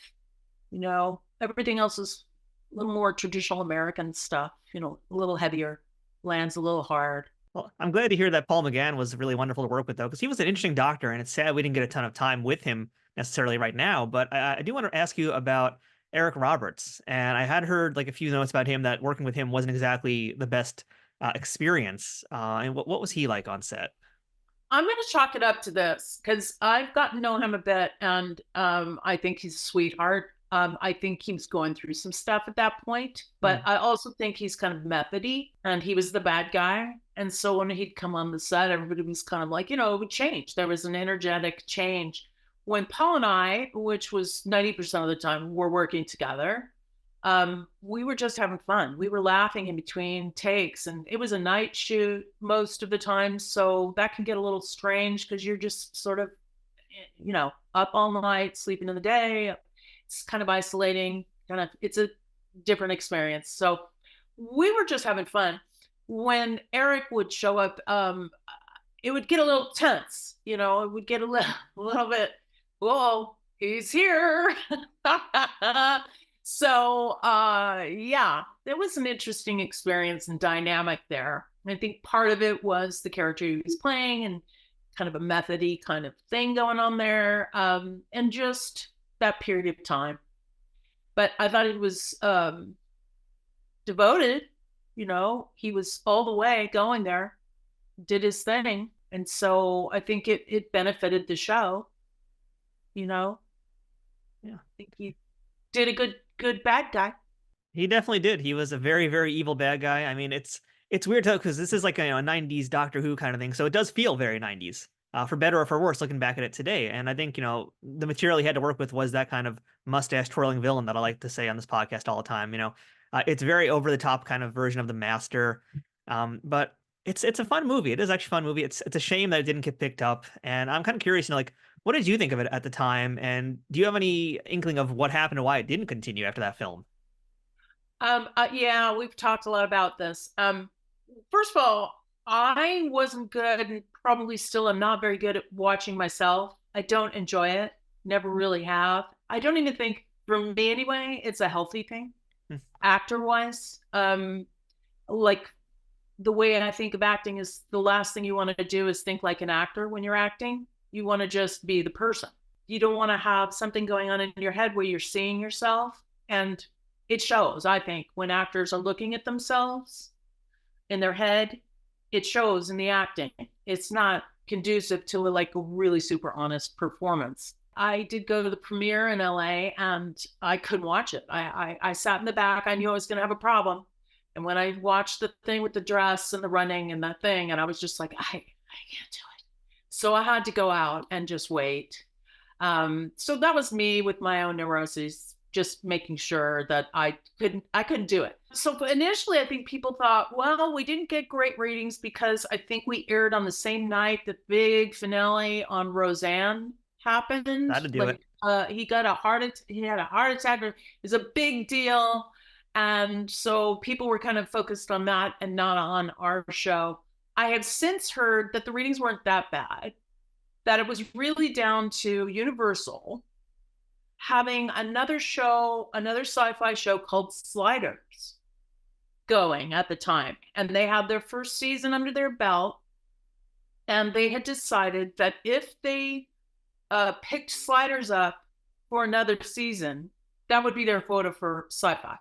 Everything else is a little more traditional American stuff, a little heavier, lands a little hard. Well, I'm glad to hear that Paul McGann was really wonderful to work with, though, because he was an interesting doctor, and it's sad we didn't get a ton of time with him necessarily right now. But I do want to ask you about Eric Roberts, and I had heard like a few notes about him that working with him wasn't exactly the best experience. And what was he like on set? I'm going to chalk it up to this because I've gotten to know him a bit, and I think he's a sweetheart. I think he was going through some stuff at that point, but I also think he's kind of methody, and he was the bad guy. And so when he'd come on the set, everybody was kind of like, it would change. There was an energetic change. When Paul and I, which was 90% of the time, were working together, we were just having fun. We were laughing in between takes, and it was a night shoot most of the time. So that can get a little strange because you're just sort of, up all night, sleeping in the day. It's kind of isolating, it's a different experience. So we were just having fun. When Eric would show up, it would get a little tense, it would get a little bit, whoa, he's here. So, yeah, there was an interesting experience and dynamic there. I think part of it was the character he was playing and kind of a methody kind of thing going on there, and just that period of time. But I thought it was devoted. He was all the way going there, did his thing, and so I think it benefited the show. Yeah, I think he did a good bad guy. he definitely did. He was a very, very evil bad guy. I mean, it's weird though because this is like a 90s Doctor Who kind of thing, so it does feel very 90s. For better or for worse, looking back at it today. And I think, the material he had to work with was that kind of mustache twirling villain that I like to say on this podcast all the time. It's very over the top kind of version of the Master. But it's a fun movie. It is actually a fun movie. It's a shame that it didn't get picked up. And I'm kind of curious, like, what did you think of it at the time? And do you have any inkling of what happened and why it didn't continue after that film? Yeah, we've talked a lot about this. First of all, I wasn't good, and probably still am not very good at watching myself. I don't enjoy it. Never really have. I don't even think, for me anyway, it's a healthy thing, actor-wise. Like, the way I think of acting is the last thing you want to do is think like an actor when you're acting. You want to just be the person. You don't want to have something going on in your head where you're seeing yourself. And it shows, I think, when actors are looking at themselves in their head, it shows in the acting. It's not conducive to a really super honest performance. I did go to the premiere in LA and I couldn't watch it. I sat in the back. I knew I was going to have a problem. And when I watched the thing with the dress and the running and that thing, and I was just like, I can't do it. So I had to go out and just wait. So that was me with my own neuroses, just making sure that I couldn't do it. So initially, I think people thought, well, we didn't get great ratings because I think we aired on the same night the big finale on Roseanne happened. That'd do it. He had a heart attack. It was a big deal. And so people were kind of focused on that and not on our show. I have since heard that the ratings weren't that bad, that it was really down to Universal having another show, another sci-fi show called Sliders going at the time. And they had their first season under their belt. And they had decided that if they picked Sliders up for another season, that would be their quota for sci-fi.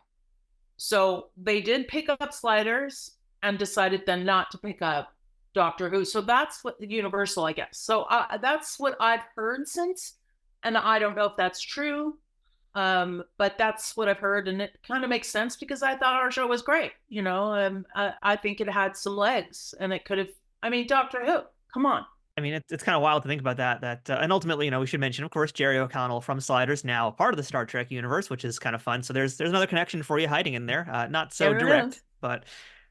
So they did pick up Sliders and decided then not to pick up Doctor Who. So that's what Universal, I guess. So that's what I've heard since. And I don't know if that's true, but that's what I've heard. And it kind of makes sense because I thought our show was great. You know, I think it had some legs and it could have, I mean, Doctor Who, come on. I mean, it's kind of wild to think about that. And ultimately, we should mention, of course, Jerry O'Connell from Sliders, now part of the Star Trek universe, which is kind of fun. So there's another connection for you hiding in there. Not so There it direct, is. but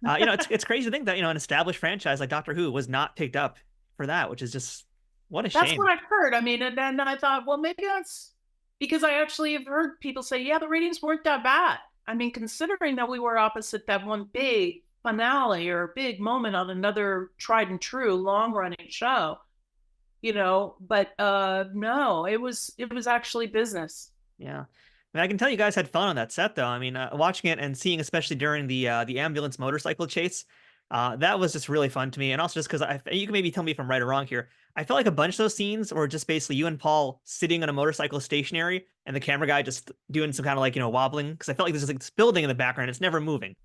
it's crazy to think that an established franchise like Doctor Who was not picked up for that, which is just what a shame. That's what I've heard. I mean, and then I thought, well, maybe that's because I actually have heard people say, yeah, the ratings weren't that bad. I mean, considering that we were opposite that one big finale or big moment on another tried and true long running show, but no, it was actually business. Yeah. I mean, I can tell you guys had fun on that set, though. I mean, watching it and seeing, especially during the ambulance motorcycle chase, that was just really fun to me. And also just because you can maybe tell me if I'm right or wrong here. I felt like a bunch of those scenes were just basically you and Paul sitting on a motorcycle stationary and the camera guy just doing some kind of wobbling. Because I felt like there's this building in the background. It's never moving.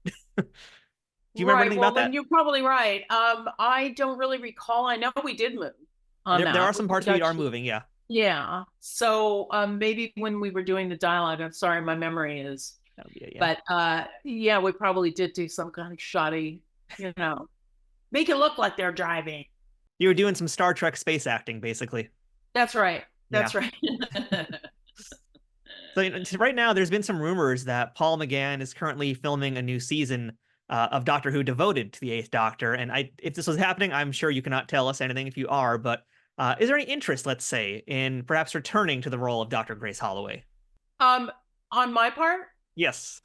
Do you remember anything about that? Then you're probably right. I don't really recall. I know we did move. There are some parts where we are moving, yeah. Yeah. So maybe when we were doing the dialogue, I'm sorry, my memory is. That'll be it, yeah. But yeah, we probably did do some kind of shoddy, make it look like they're driving. You were doing some Star Trek space acting, basically. That's right. That's right. So right now, there's been some rumors that Paul McGann is currently filming a new season of Doctor Who devoted to the Eighth Doctor. And if this was happening, I'm sure you cannot tell us anything if you are, but is there any interest, let's say, in perhaps returning to the role of Dr. Grace Holloway? On my part? Yes.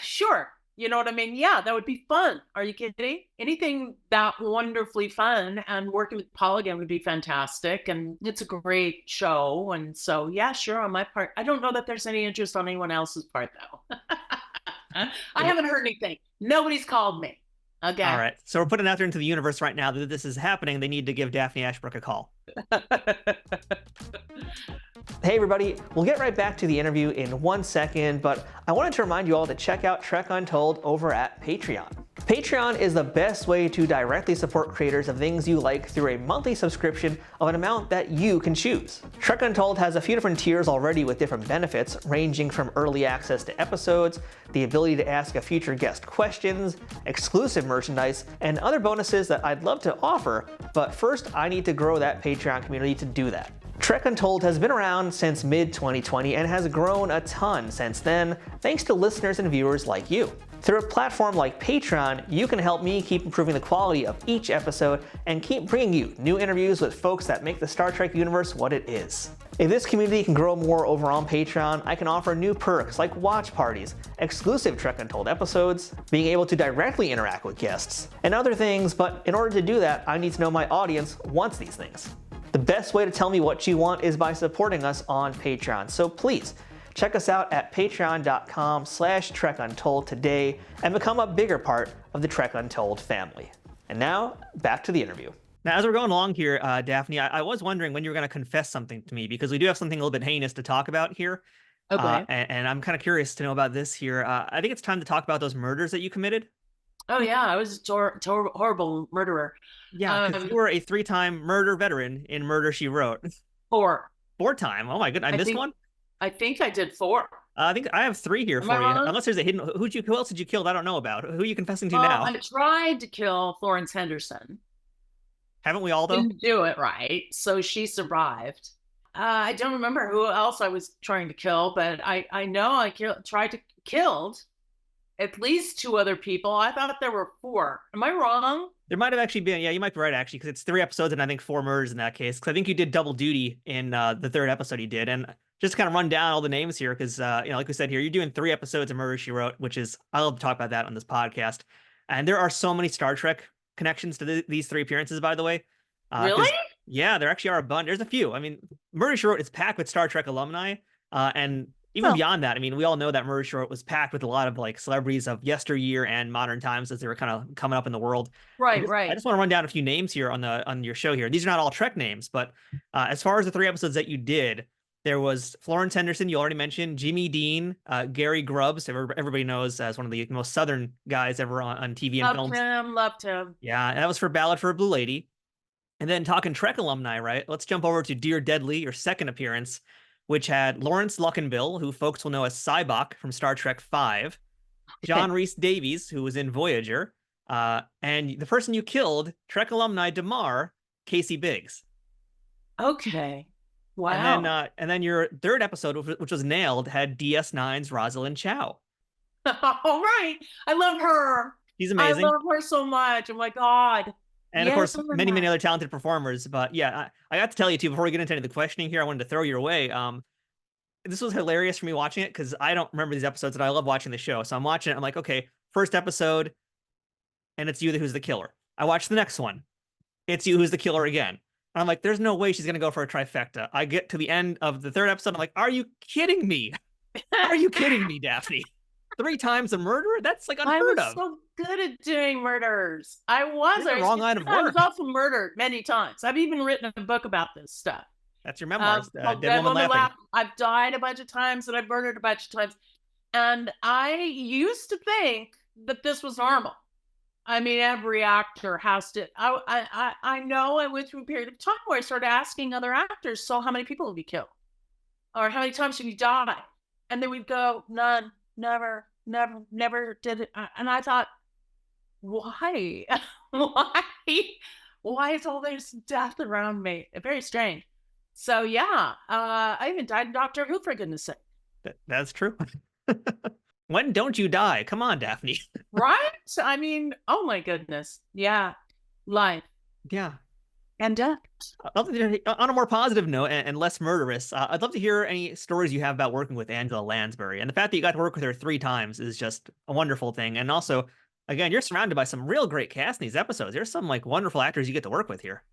Sure. You know what I mean? Yeah, that would be fun. Are you kidding? Anything that wonderfully fun, and working with Paul again would be fantastic. And it's a great show. And so, yeah, sure, on my part. I don't know that there's any interest on anyone else's part, though. I haven't heard anything. Nobody's called me. Okay. All right. So we're putting out there into the universe right now that this is happening. They need to give Daphne Ashbrook a call. Hey, everybody. We'll get right back to the interview in 1 second, but I wanted to remind you all to check out Trek Untold over at Patreon. Patreon is the best way to directly support creators of things you like through a monthly subscription of an amount that you can choose. Trek Untold has a few different tiers already with different benefits, ranging from early access to episodes, the ability to ask a future guest questions, exclusive merchandise, and other bonuses that I'd love to offer, but first I need to grow that Patreon community to do that. Trek Untold has been around since mid-2020 and has grown a ton since then, thanks to listeners and viewers like you. Through a platform like Patreon, you can help me keep improving the quality of each episode and keep bringing you new interviews with folks that make the Star Trek universe what it is. If this community can grow more over on Patreon, I can offer new perks like watch parties, exclusive Trek Untold episodes, being able to directly interact with guests, and other things, but in order to do that, I need to know my audience wants these things. The best way to tell me what you want is by supporting us on Patreon, so please, check us out at patreon.com/TrekUntold today and become a bigger part of the Trek Untold family. And now, back to the interview. Now, as we're going along here, Daphne, I was wondering when you were going to confess something to me, because we do have something a little bit heinous to talk about here. Okay. And I'm kind of curious to know about this here. I think it's time to talk about those murders that you committed. Oh, yeah, I was a horrible murderer. Yeah, because you were a 3-time murder veteran in Murder, She Wrote. 4. 4-time? Oh, my goodness. I missed one? I think I did 4. I think I have 3 here for you. Unless there's a hidden. Who else did you kill that I don't know about? Who are you confessing to now? I tried to kill Florence Henderson. Haven't we all, though? Didn't do it right, so she survived. I don't remember who else I was trying to kill, but I know I tried to killed at least 2 other people. I thought there were 4. Am I wrong? There might have actually been. Yeah, you might be right, actually, because it's 3 episodes and I think 4 murders in that case. Because I think you did double duty in the 3rd episode you did. And just to kind of run down all the names here, because like we said here, you're doing 3 episodes of Murder, She Wrote, which is, I love to talk about that on this podcast. And there are so many Star Trek connections to these three appearances, by the way. Really? Yeah, there actually are a bunch. There's a few. I mean, Murder She Wrote is packed with Star Trek alumni, and even Oh. beyond that, I mean, we all know that Murder She Wrote was packed with a lot of like celebrities of yesteryear and modern times as they were kind of coming up in the world. Right, I right. just want to run down a few names here on your show here. These are not all Trek names, but as far as the 3 episodes that you did, there was Florence Henderson, you already mentioned, Jimmy Dean, Gary Grubbs, everybody knows as one of the most Southern guys ever on TV and films. Loved him. Yeah, and that was for Ballad for a Blue Lady. And then talking Trek alumni, right? Let's jump over to Dear Deadly, your second appearance, which had Lawrence Luckinbill, who folks will know as Sybok from Star Trek V, John Rhys Davies, who was in Voyager, and the person you killed, Trek alumni DeMar, Casey Biggs. Okay. Wow. And then your third episode, which was Nailed, had DS9's Rosalind Chow. All right. I love her. She's amazing. I love her so much. Oh my God. And of course, many other talented performers. But yeah, I got to tell you too, before we get into any of the questioning here, I wanted to throw your way. This was hilarious for me watching it because I don't remember these episodes and I love watching the show. So I'm watching it. I'm like, okay, first episode, and it's you who's the killer. I watch the next one. It's you who's the killer again. And I'm like, there's no way she's going to go for a trifecta. I get to the end of the third episode. I'm like, are you kidding me? Are you kidding me, Daphne? 3 times a murderer? That's like unheard of. I was so good at doing murders. I was. You're the wrong line of work. I was also murdered many times. I've even written a book about this stuff. That's your memoirs. Dead Woman Laughing. I've died a bunch of times and I've murdered a bunch of times. And I used to think that this was normal. I mean, every actor has to. I know I went through a period of time where I started asking other actors, so how many people have you killed? Or how many times have you died? And they would go, none, never did it. And I thought, why? Why is all this death around me? Very strange. So yeah, I even died in Doctor Who, for goodness sake. That's true. When don't you die? Come on, Daphne. Right? I mean, oh my goodness. Yeah. Life. Yeah. And death. On a more positive note and less murderous, I'd love to hear any stories you have about working with Angela Lansbury. And the fact that you got to work with her 3 times is just a wonderful thing. And also, again, you're surrounded by some real great cast in these episodes. There's some like wonderful actors you get to work with here.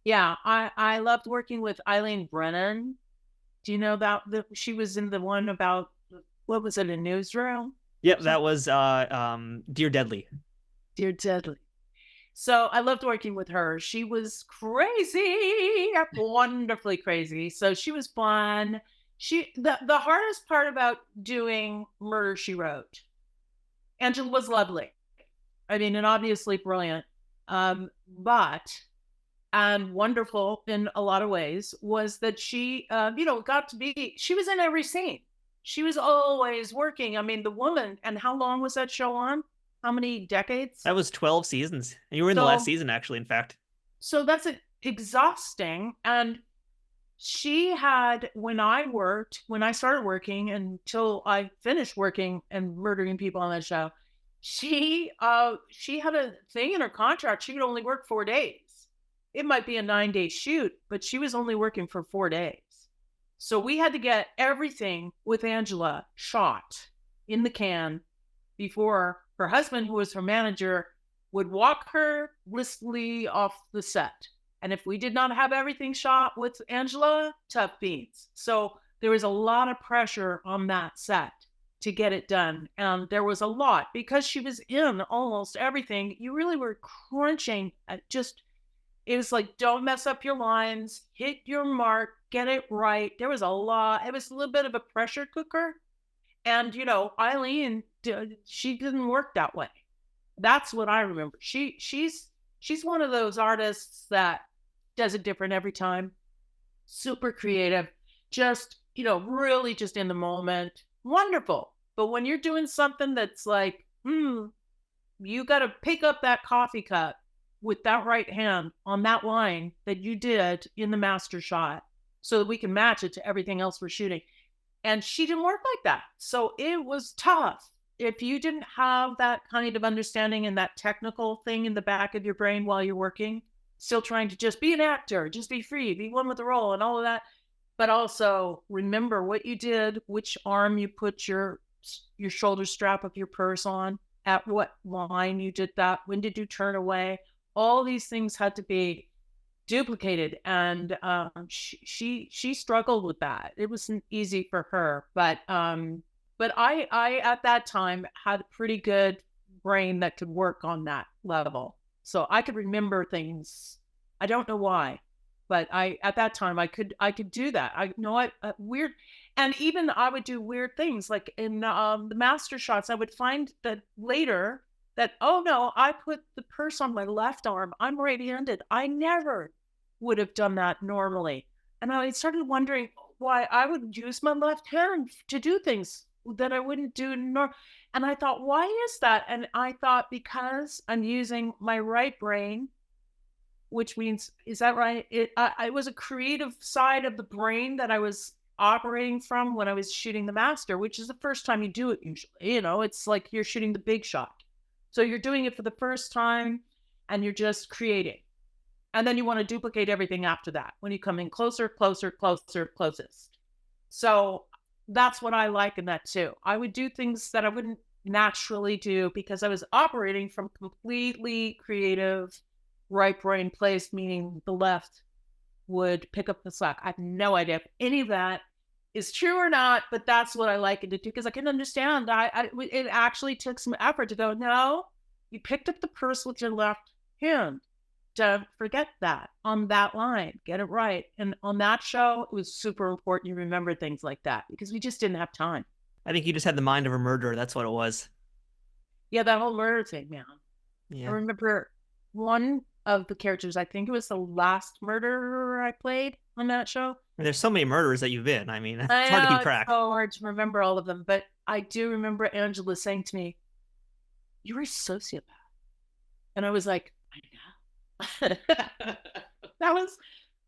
Yeah, I loved working with Eileen Brennan. Do you know that she was in the one about, what was it, a newsroom? Yep, that was Dear Deadly. Dear Deadly. So I loved working with her. She was crazy, wonderfully crazy. So she was fun. The hardest part about doing Murder, She Wrote, Angela was lovely. I mean, and obviously brilliant. But and wonderful in a lot of ways was that she, she was in every scene. She was always working. I mean, the woman, and how long was that show on? How many decades? That was 12 seasons. And you were in the last season, actually, in fact. So that's exhausting. And she had, when I started working until I finished working and murdering people on that show, she had a thing in her contract. She could only work 4 days. It might be a 9-day shoot, but she was only working for 4 days. So we had to get everything with Angela shot in the can before her husband, who was her manager, would walk her briskly off the set. And if we did not have everything shot with Angela, tough beans. So there was a lot of pressure on that set to get it done. And there was a lot because she was in almost everything. You really were crunching at it was like, don't mess up your lines, hit your mark, get it right. There was a lot. It was a little bit of a pressure cooker. And, Eileen, she didn't work that way. That's what I remember. She's one of those artists that does it different every time. Super creative. Just, really just in the moment. Wonderful. But when you're doing something that's like, you got to pick up that coffee cup with that right hand on that line that you did in the master shot so that we can match it to everything else we're shooting. And she didn't work like that. So it was tough. If you didn't have that kind of understanding and that technical thing in the back of your brain while you're working, still trying to just be an actor, just be free, be one with the role and all of that, but also remember what you did, which arm you put your shoulder strap of your purse on, at what line you did that, when did you turn away, all these things had to be duplicated, and she struggled with that. It wasn't easy for her, but I at that time had a pretty good brain that could work on that level, so I could remember things. I don't know why, but at that time I could do that. I know I weird, and even I would do weird things like in the master shots. I would find that later that, oh no, I put the purse on my left arm. I'm right-handed. I never would have done that normally. And I started wondering why I would use my left hand to do things that I wouldn't do and I thought, why is that? And I thought, because I'm using my right brain, which means, is that right? It was a creative side of the brain that I was operating from when I was shooting the master, which is the first time you do it usually. It's like you're shooting the big shot. So you're doing it for the first time and you're just creating. And then you want to duplicate everything after that when you come in closer, closer, closer, closest. So that's what I like in that too. I would do things that I wouldn't naturally do because I was operating from completely creative right brain place, meaning the left would pick up the slack. I have no idea if any of that is true or not, but that's what I like it to do because I can understand. It actually took some effort to go, no, you picked up the purse with your left hand. Don't forget that on that line. Get it right. And on that show, it was super important you remember things like that because we just didn't have time. I think you just had the mind of a murderer. That's what it was. Yeah, that whole murder thing, man. Yeah. I remember one of the characters, I think it was the last murderer I played on that show. There's so many murderers that you've been. I mean, it's hard to keep track. It's so hard to remember all of them, but I do remember Angela saying to me, "You're a sociopath." And I was like, I know. That was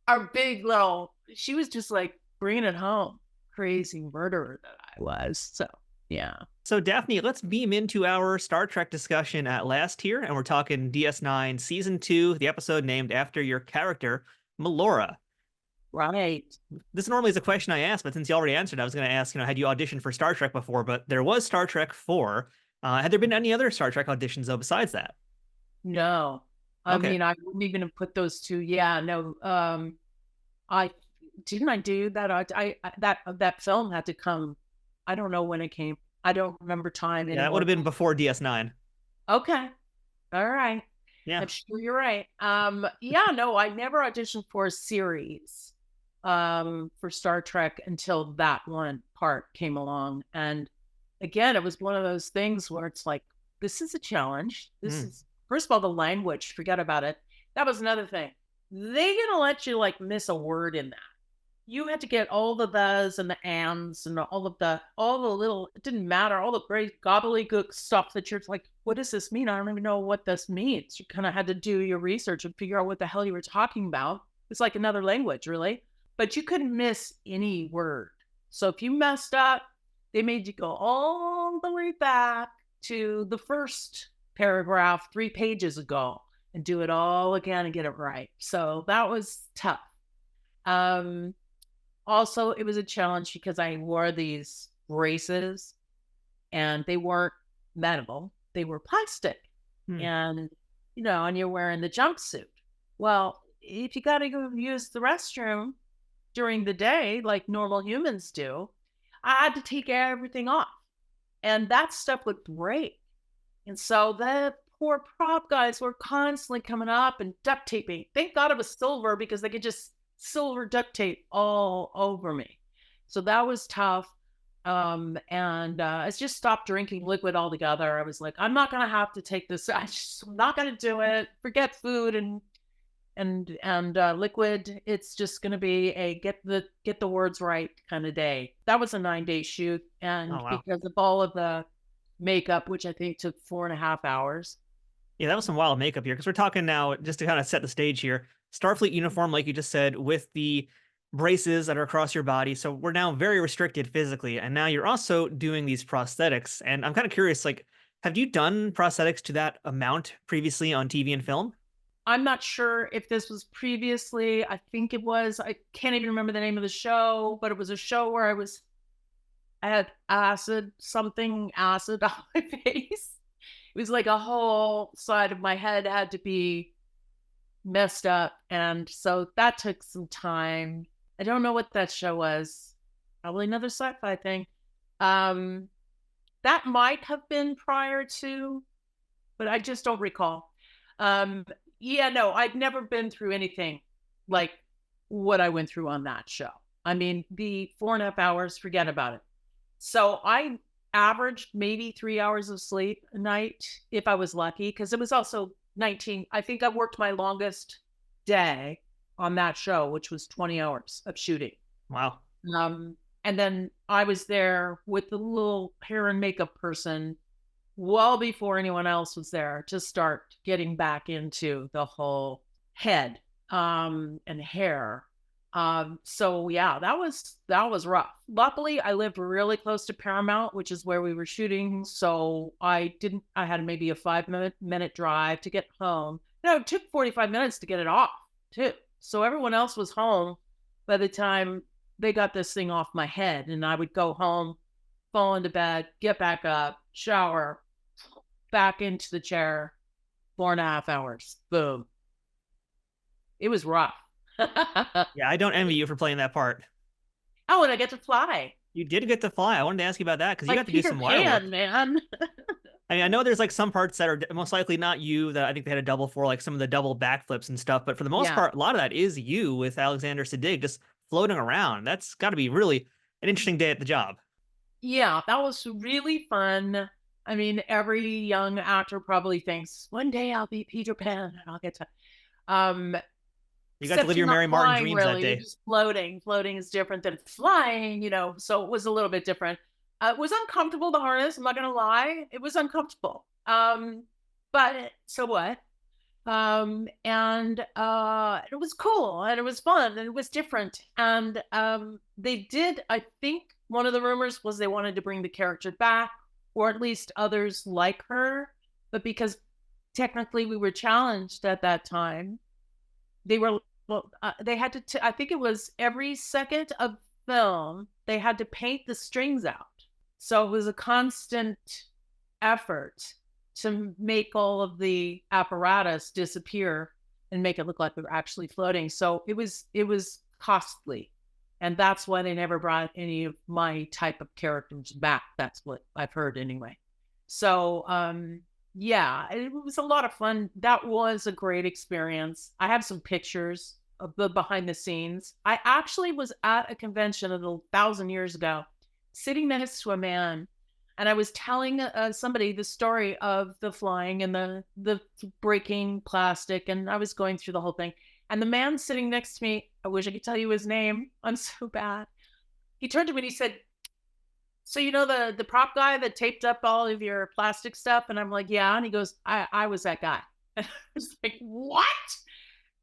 our big little, she was just like bringing it home. Crazy murderer that I was. So, yeah. So, Daphne, let's beam into our Star Trek discussion at last here. And we're talking DS9 Season 2, the episode named after your character, Melora. Right. This normally is a question I ask, but since you already answered, I was going to ask, had you auditioned for Star Trek before? But there was Star Trek 4. Had there been any other Star Trek auditions, though, besides that? No. I Okay. mean, I wouldn't even have put those two. Yeah, no. I do that. That film had to come. I don't know when it came. I don't remember time anymore. Yeah, that would have been before DS9. Okay. All right. Yeah. I'm sure you're right. Yeah, no, I never auditioned for a series for Star Trek until that one part came along. And again, it was one of those things where it's like, this is a challenge. This is, first of all, the language, forget about it. That was another thing. They're gonna let you like miss a word in that. You had to get all the thes and the ands and all the little, it didn't matter, all the great gobbledygook stuff that you're like, what does this mean? I don't even know what this means. You kind of had to do your research and figure out what the hell you were talking about. It's like another language, really. But you couldn't miss any word. So if you messed up, they made you go all the way back to the first paragraph 3 pages ago and do it all again and get it right. So that was tough. Also, it was a challenge because I wore these braces and they weren't metal, they were plastic. And, and you're wearing the jumpsuit. Well, if you got to go use the restroom during the day, like normal humans do, I had to take everything off. And that stuff would break. And so the poor prop guys were constantly coming up and duct taping. Thank God it was silver because they could just silver duct tape all over me. So that was tough. And I just stopped drinking liquid altogether. I was like, I'm not going to have to take this. I'm not going to do it. Forget food and liquid. It's just going to be a get the words right kind of day. That was a 9-day shoot. And because of all of the makeup, which I think took 4.5 hours. Yeah, that was some wild makeup here because we're talking now, just to kind of set the stage here, Starfleet uniform, like you just said, with the braces that are across your body. So we're now very restricted physically. And now you're also doing these prosthetics. And I'm kind of curious, like, have you done prosthetics to that amount previously on TV and film? I'm not sure if this was previously. I think it was. I can't even remember the name of the show, but it was a show where I had acid on my face. It was like a whole side of my head had to be messed up. And so that took some time. I don't know what that show was. Probably another sci-fi thing. That might have been prior to, but I just don't recall. Yeah, no, I've never been through anything like what I went through on that show. I mean, the 4.5 hours, forget about it. So I averaged maybe 3 hours of sleep a night if I was lucky, because it was also 19. I think I worked my longest day on that show, which was 20 hours of shooting. Wow. And then I was there with the little hair and makeup person well before anyone else was there to start getting back into the whole head and hair. So yeah, that was rough. Luckily, I lived really close to Paramount, which is where we were shooting. So I had maybe a 5-minute drive to get home. No, it took 45 minutes to get it off too. So everyone else was home by the time they got this thing off my head, and I would go home, fall into bed, get back up, shower, back into the chair, 4.5 hours. Boom. It was rough. Yeah, I don't envy you for playing that part. Oh, and I get to fly. You did get to fly. I wanted to ask you about that because you Like got to do Peter some wire Pan, work. man. I mean, I know there's like some parts that are most likely not you that I think they had a double for, like some of the double backflips and stuff. But for the most Yeah. part, a lot of that is you with Alexander Siddig just floating around. That's got to be really an interesting day at the job. Yeah, that was really fun. I mean, every young actor probably thinks, one day I'll be Peter Pan and I'll get to You got to live your Mary Martin dreams really. that day. You're just floating. Floating is different than flying, so it was a little bit different. It was uncomfortable, the harness, I'm not gonna lie. It was uncomfortable. But so what? And it was cool and it was fun and it was different. And they did, I think one of the rumors was they wanted to bring the character back, or at least others like her. But because technically we were challenged at that time, they were, they had to, I think it was every second of film, they had to paint the strings out. So it was a constant effort to make all of the apparatus disappear and make it look like we were actually floating. So it was costly. And that's why they never brought any of my type of characters back. That's what I've heard anyway. So yeah, it was a lot of fun. That was a great experience. I have some pictures of the behind the scenes. I actually was at a convention 1,000 years ago, sitting next to a man, and I was telling somebody the story of the flying and the breaking plastic, and I was going through the whole thing. And the man sitting next to me, I wish I could tell you his name. I'm so bad. He turned to me and he said, "So you know the prop guy that taped up all of your plastic stuff?" And I'm like, "Yeah." And he goes, I was that guy." And I was like, "What?"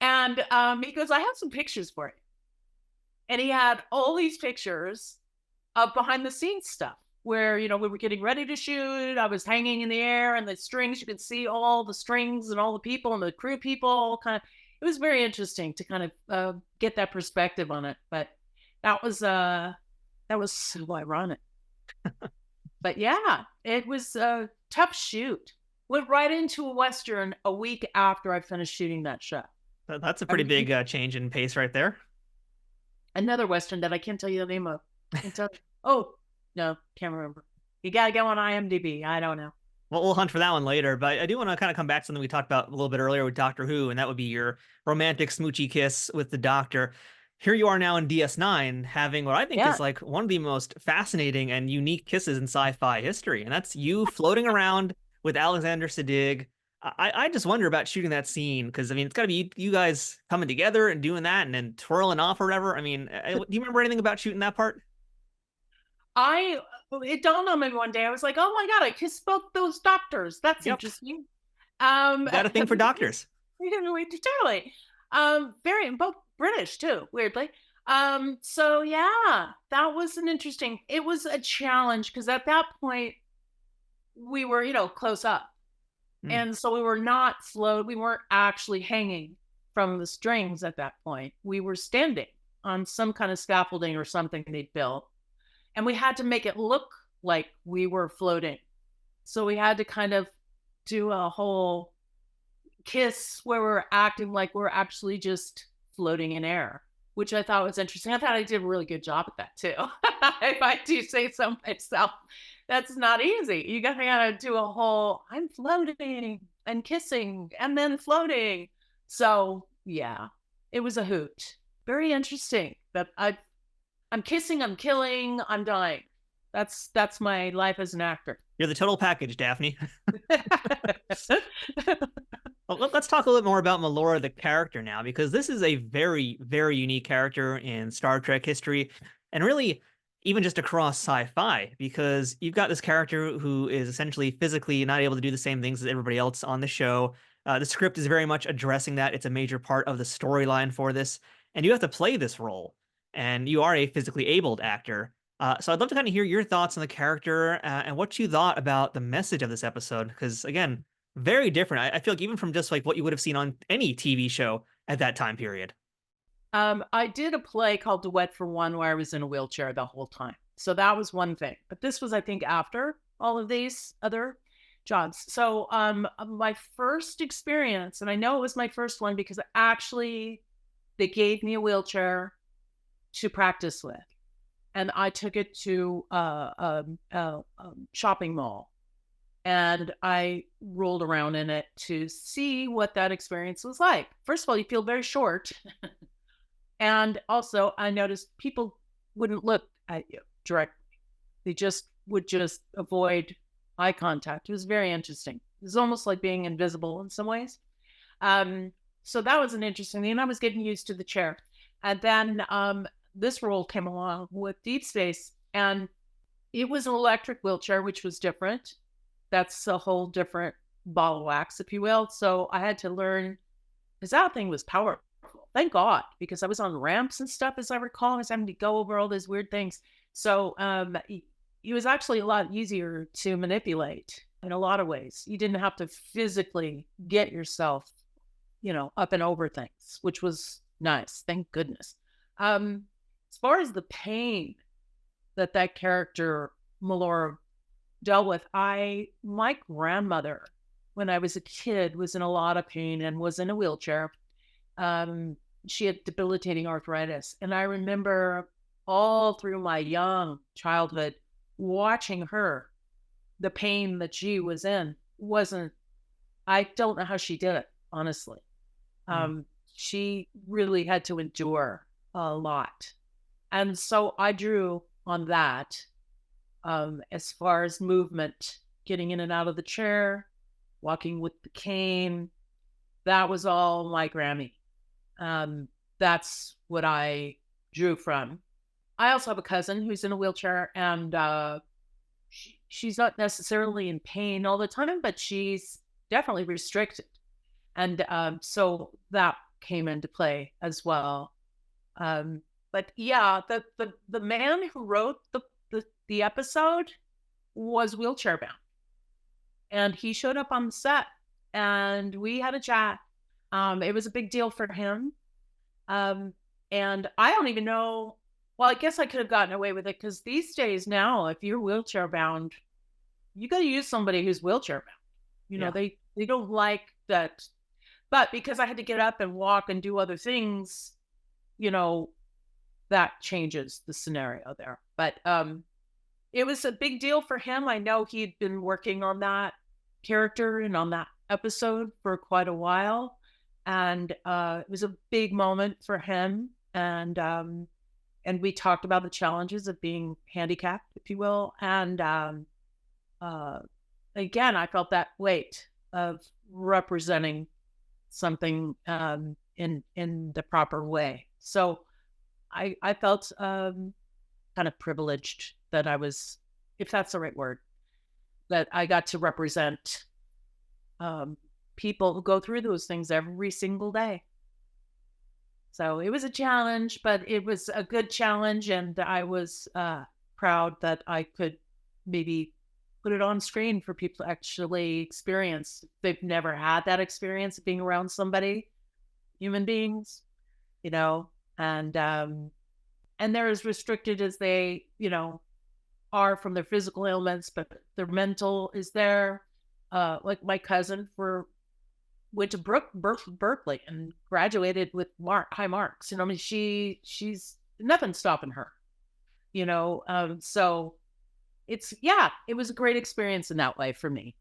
And he goes, "I have some pictures for you." And he had all these pictures of behind the scenes stuff where, we were getting ready to shoot. I was hanging in the air and the strings, you could see all the strings and all the people and the crew people, all kind of, it was very interesting to kind of get that perspective on it. But that was so ironic. But yeah, it was a tough shoot. Went right into a Western a week after I finished shooting that show. That's a pretty big change in pace right there. Another Western that I can't tell you the name of. Oh, no, can't remember. You got to go on IMDb. I don't know. Well, we'll hunt for that one later, but I do want to kind of come back to something we talked about a little bit earlier with Doctor Who, and that would be your romantic smoochy kiss with the Doctor. Here you are now in DS9 having what I think is like one of the most fascinating and unique kisses in sci-fi history, and that's you floating around with Alexander Siddig. I just wonder about shooting that scene, because I mean, it's got to be you guys coming together and doing that and then twirling off or whatever. I mean, do you remember anything about shooting that part? It dawned on me one day. I was like, "Oh my God, I kissed both those doctors. That's interesting." Got a thing for doctors. Totally. Very, both British too, weirdly. So yeah, that was it was a challenge because at that point we were, close up. And so we were not we weren't actually hanging from the strings at that point. We were standing on some kind of scaffolding or something they'd built. And we had to make it look like we were floating. So we had to kind of do a whole kiss where we're acting like we're actually just floating in air, which I thought was interesting. I thought I did a really good job at that too. If I do say so myself, that's not easy. You gotta do a whole I'm floating and kissing and then floating. So yeah, it was a hoot. Very interesting. But I'm kissing, I'm killing, I'm dying. That's my life as an actor. You're the total package, Daphne. Well, let's talk a little bit more about Melora, the character now, because this is a very, very unique character in Star Trek history, and really even just across sci-fi, because you've got this character who is essentially physically not able to do the same things as everybody else on the show. The script is very much addressing that. It's a major part of the storyline for this, and you have to play this role, and you are a physically abled actor. So I'd love to kind of hear your thoughts on the character and what you thought about the message of this episode, because again, very different. I feel like even from just like what you would have seen on any TV show at that time period. I did a play called Duet for One where I was in a wheelchair the whole time. So that was one thing. But this was, I think, after all of these other jobs. So my first experience, and I know it was my first one because actually they gave me a wheelchair to practice with. And I took it to a shopping mall. And I rolled around in it to see what that experience was like. First of all, you feel very short. And also, I noticed people wouldn't look at you directly. They would just avoid eye contact. It was very interesting. It was almost like being invisible in some ways. So that was an interesting thing. And I was getting used to the chair. And then this role came along with Deep Space. And it was an electric wheelchair, which was different. That's a whole different ball of wax, if you will. So I had to learn, because that thing was powerful. Thank God, because I was on ramps and stuff, as I recall. I was having to go over all those weird things. So it was actually a lot easier to manipulate in a lot of ways. You didn't have to physically get yourself, up and over things, which was nice. Thank goodness. As far as the pain that character, Melora, dealt with, my grandmother, when I was a kid, was in a lot of pain and was in a wheelchair. She had debilitating arthritis. And I remember all through my young childhood watching her, the pain that she was in I don't know how she did it, honestly. She really had to endure a lot. And so I drew on that. As far as movement, getting in and out of the chair, walking with the cane, that was all my Grammy. That's what I drew from. I also have a cousin who's in a wheelchair, and she's not necessarily in pain all the time, but she's definitely restricted. And so that came into play as well. But yeah, the man who wrote the episode was wheelchair bound, and he showed up on the set and we had a chat. It was a big deal for him. And I don't even know, well, I guess I could have gotten away with it, because these days now, if you're wheelchair bound, you got to use somebody who's wheelchair bound. They don't like that. But because I had to get up and walk and do other things, that changes the scenario there. But it was a big deal for him. I know he'd been working on that character and on that episode for quite a while. And it was a big moment for him. And we talked about the challenges of being handicapped, if you will. And again, I felt that weight of representing something in the proper way. So I felt kind of privileged that I was, if that's the right word, that I got to represent people who go through those things every single day. So it was a challenge, but it was a good challenge. And I was proud that I could maybe put it on screen for people to actually experience. They've never had that experience of being around somebody, human beings, and they're as restricted as they, are from their physical ailments, but their mental is there. Like my cousin, for went to Berkeley and graduated with high marks. I mean, she's nothing stopping her. So it was a great experience in that way for me.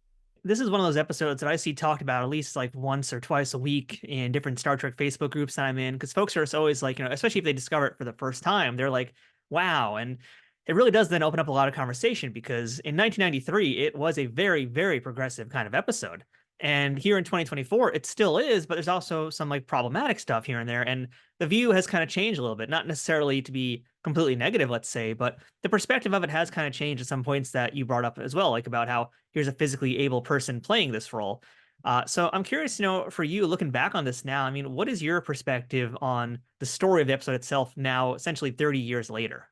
This is one of those episodes that I see talked about at least like once or twice a week in different Star Trek Facebook groups that I'm in, because folks are always like, especially if they discover it for the first time, they're like, wow. And it really does then open up a lot of conversation, because in 1993, it was a very, very progressive kind of episode. And here in 2024, it still is, but there's also some like problematic stuff here and there. And the view has kind of changed a little bit, not necessarily to be completely negative, let's say, but the perspective of it has kind of changed at some points that you brought up as well, like about how here's a physically able person playing this role. So I'm curious, for you looking back on this now, I mean, what is your perspective on the story of the episode itself now, essentially 30 years later?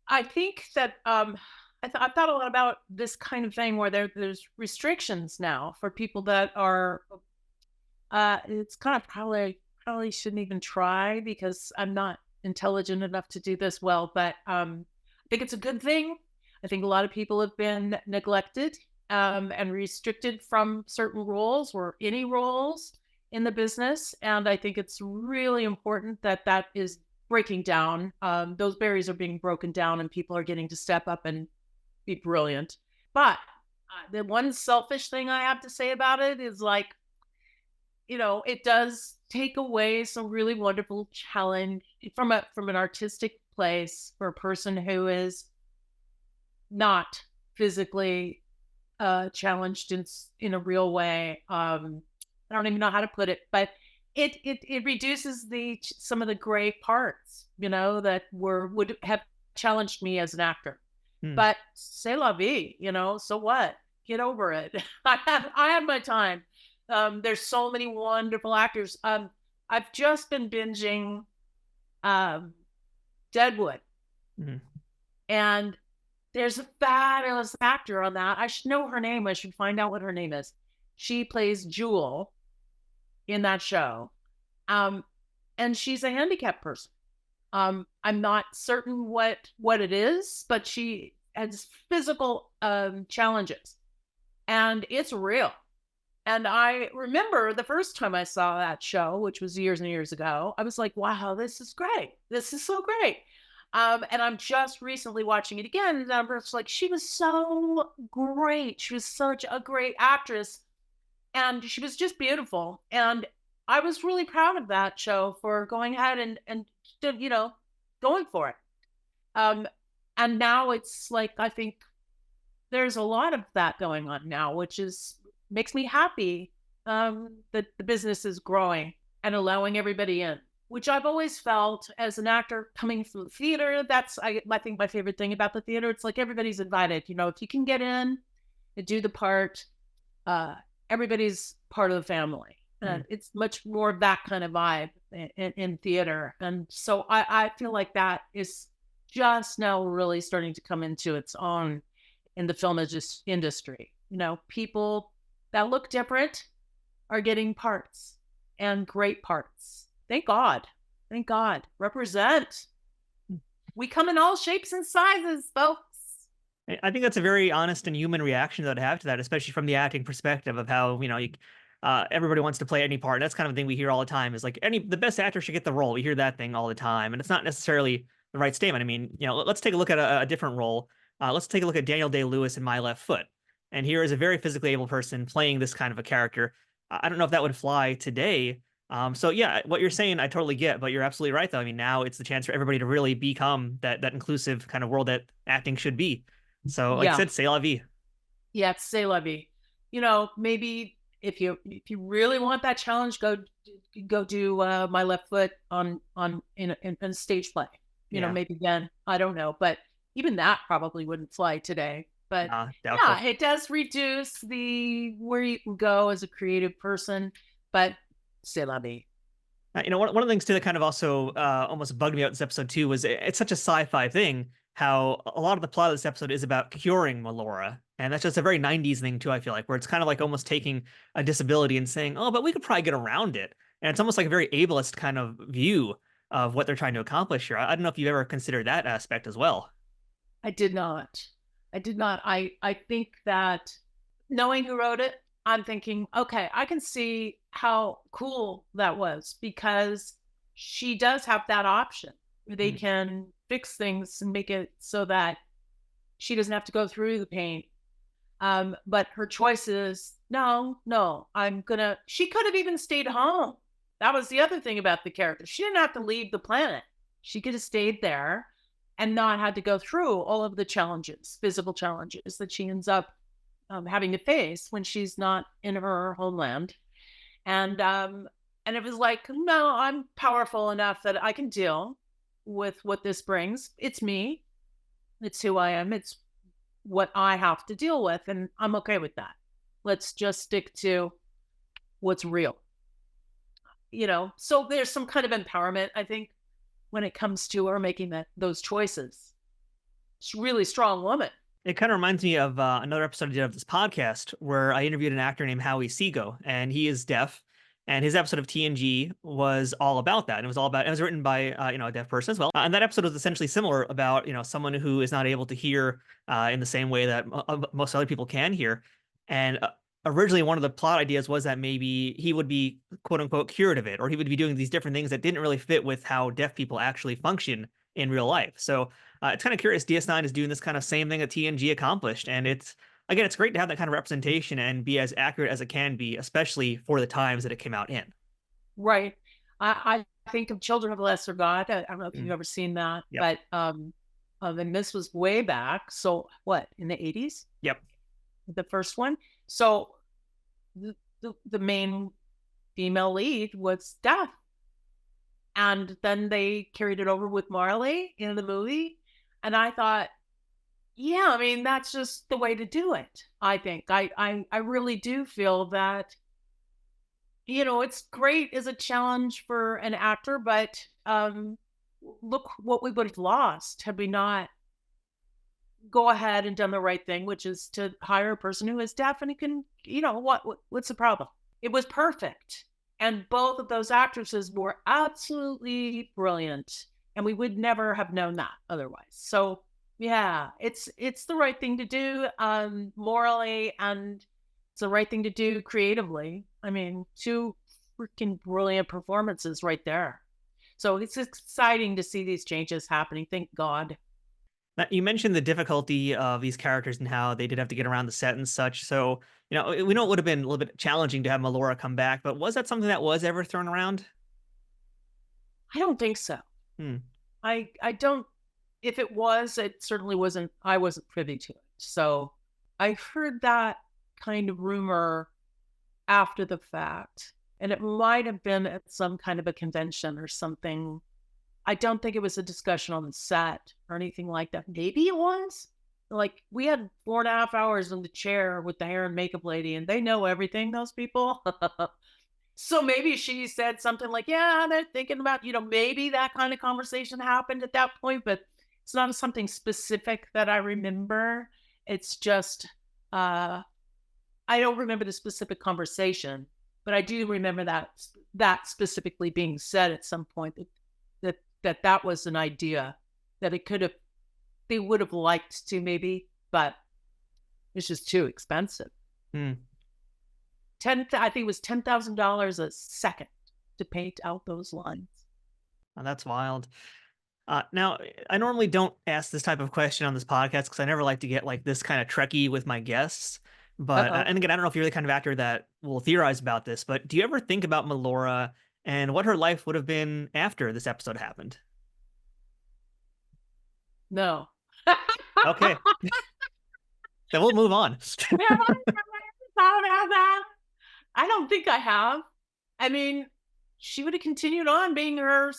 I think that I've thought a lot about this kind of thing where there's restrictions now for people that are. It's kind of probably shouldn't even try, because I'm not intelligent enough to do this well. But I think it's a good thing. I think a lot of people have been neglected and restricted from certain roles or any roles in the business, and I think it's really important that that is breaking down. Those barriers are being broken down, and people are getting to step up and be brilliant. But the one selfish thing I have to say about it is, like, it does take away some really wonderful challenge from an artistic place for a person who is not physically challenged in a real way. I don't even know how to put it, but it reduces some of the gray parts, that would have challenged me as an actor. But c'est la vie, so what? Get over it. I have my time. There's so many wonderful actors. I've just been binging Deadwood. And there's a fabulous actor on that. I should know her name. I should find out what her name is. She plays Jewel in that show. And she's a handicapped person. I'm not certain what it is, but she has physical challenges, and it's real. And I remember the first time I saw that show, which was years and years ago, I was like, wow, this is great. This is so great. And I'm just recently watching it again, and I'm just like, she was so great. She was such a great actress, and she was just beautiful. And I was really proud of that show for going ahead and going for it. And now it's like, I think there's a lot of that going on now, which makes me happy that the business is growing and allowing everybody in, which I've always felt as an actor coming from the theater. That's, I think, my favorite thing about the theater. It's like everybody's invited. If you can get in and do the part, everybody's part of the family. And it's much more of that kind of vibe in theater. And so I feel like that is just now really starting to come into its own in the film industry. People that look different are getting parts, and great parts. Thank God. Thank God. Represent. We come in all shapes and sizes, folks. I think that's a very honest and human reaction that I have to that, especially from the acting perspective of how, everybody wants to play any part. That's kind of a thing we hear all the time, is like the best actor should get the role. We hear that thing all the time, and it's not necessarily the right statement. I mean, let's take a look at a different role. Let's take a look at Daniel Day-Lewis in My Left Foot. And here is a very physically able person playing this kind of a character. I don't know if that would fly today. So yeah, what you're saying, I totally get, but you're absolutely right though. I mean, now it's the chance for everybody to really become that inclusive kind of world that acting should be. So like I said, c'est la vie. Yeah, c'est la vie. Maybe if you really want that challenge, go do My Left Foot in a stage play. Maybe then, I don't know, but even that probably wouldn't fly today. But yeah, it does reduce where you can go as a creative person. But c'est la vie. One of the things too that kind of also almost bugged me out this episode too was it's such a sci-fi thing. How a lot of the plot of this episode is about curing Melora. And that's just a very 90s thing too, I feel like, where it's kind of like almost taking a disability and saying, oh, but we could probably get around it. And it's almost like a very ableist kind of view of what they're trying to accomplish here. I don't know if you've ever considered that aspect as well. I did not. I think that knowing who wrote it, I'm thinking, okay, I can see how cool that was because she does have that option. They Mm. can fix things and make it so that she doesn't have to go through the pain. But her choice is no, she could have even stayed home. That was the other thing about the character. She didn't have to leave the planet. She could have stayed there and not had to go through all of the challenges, physical challenges that she ends up having to face when she's not in her homeland. And it was like, no, I'm powerful enough that I can deal with what this brings. It's me. It's who I am. It's what I have to deal with, and I'm okay with that. Let's just stick to what's real. So there's some kind of empowerment, I think, when it comes to her making those choices. She's a really strong woman. It kind of reminds me of another episode I did of this podcast where I interviewed an actor named Howie Seago, and he is deaf. And his episode of TNG was all about that. And it was written by, a deaf person as well. And that episode was essentially similar about, someone who is not able to hear in the same way that most other people can hear. And originally, one of the plot ideas was that maybe he would be, quote unquote, cured of it, or he would be doing these different things that didn't really fit with how deaf people actually function in real life. So it's kind of curious. DS9 is doing this kind of same thing that TNG accomplished. And it's great to have that kind of representation and be as accurate as it can be, especially for the times that it came out in. Right. I think of Children of the Lesser God. I don't know if you've ever seen that, Yep. but and this was way back. So what, in the 80s? Yep. The first one. So the main female lead was deaf. And then they carried it over with Marley in the movie. And I thought, yeah, I mean, that's just the way to do it. I think I really do feel that, it's great as a challenge for an actor, but look what we would have lost had we not go ahead and done the right thing, which is to hire a person who is deaf and who can, what's the problem? It was perfect. And both of those actresses were absolutely brilliant. And we would never have known that otherwise. So yeah, it's the right thing to do morally, and it's the right thing to do creatively. I mean, two freaking brilliant performances right there. So it's exciting to see these changes happening. Thank God. Now, you mentioned the difficulty of these characters and how they did have to get around the set and such. So, we know it would have been a little bit challenging to have Melora come back, but was that something that was ever thrown around? I don't think so. Hmm. I don't. If it was, it certainly wasn't. I wasn't privy to it. So I heard that kind of rumor after the fact, and it might have been at some kind of a convention or something. I don't think it was a discussion on the set or anything like that. Maybe it was. Like, we had 4.5 hours in the chair with the hair and makeup lady, and they know everything, those people. So maybe she said something like, yeah, they're thinking about, maybe that kind of conversation happened at that point, but it's not something specific that I remember. It's just, I don't remember the specific conversation, but I do remember that specifically being said at some point, that was an idea that they would have liked to maybe, but it's just too expensive. Hmm. I think it was $10,000 a second to paint out those lines. Oh, that's wild. Now, I normally don't ask this type of question on this podcast because I never like to get like this kind of Trekkie with my guests. But and again, I don't know if you're the kind of actor that will theorize about this, but do you ever think about Melora and what her life would have been after this episode happened? No. Okay. Then we'll move on. I don't think I have. I mean, she would have continued on being her,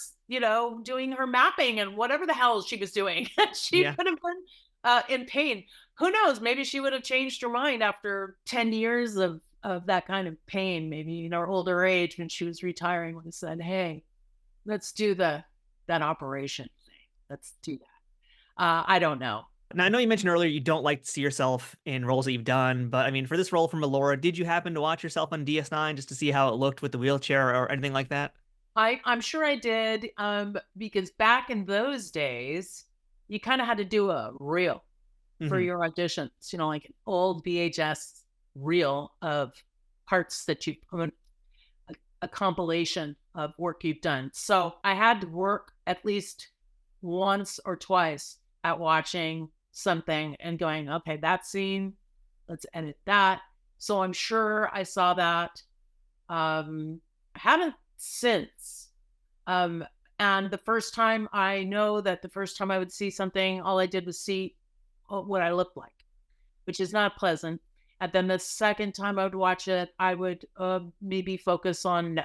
doing her mapping and whatever the hell she was doing. She Yeah. could have been in pain. Who knows? Maybe she would have changed her mind after 10 years of that kind of pain. Maybe in her older age when she was retiring, would have said, hey, let's do that operation thing. Let's do that. I don't know. Now, I know you mentioned earlier you don't like to see yourself in roles that you've done, but I mean, for this role from Melora, did you happen to watch yourself on DS9 just to see how it looked with the wheelchair or anything like that? I'm sure I did, because back in those days, you kind of had to do a reel for Mhm. your auditions, like an old VHS reel of parts that you put, a compilation of work you've done. So I had to work at least once or twice at watching something and going, okay, that scene, let's edit that. So I'm sure I saw that. I haven't since. And the first time, I know that the first time I would see something, all I did was see what I looked like, which is not pleasant. And then the second time I would watch it, I would maybe focus on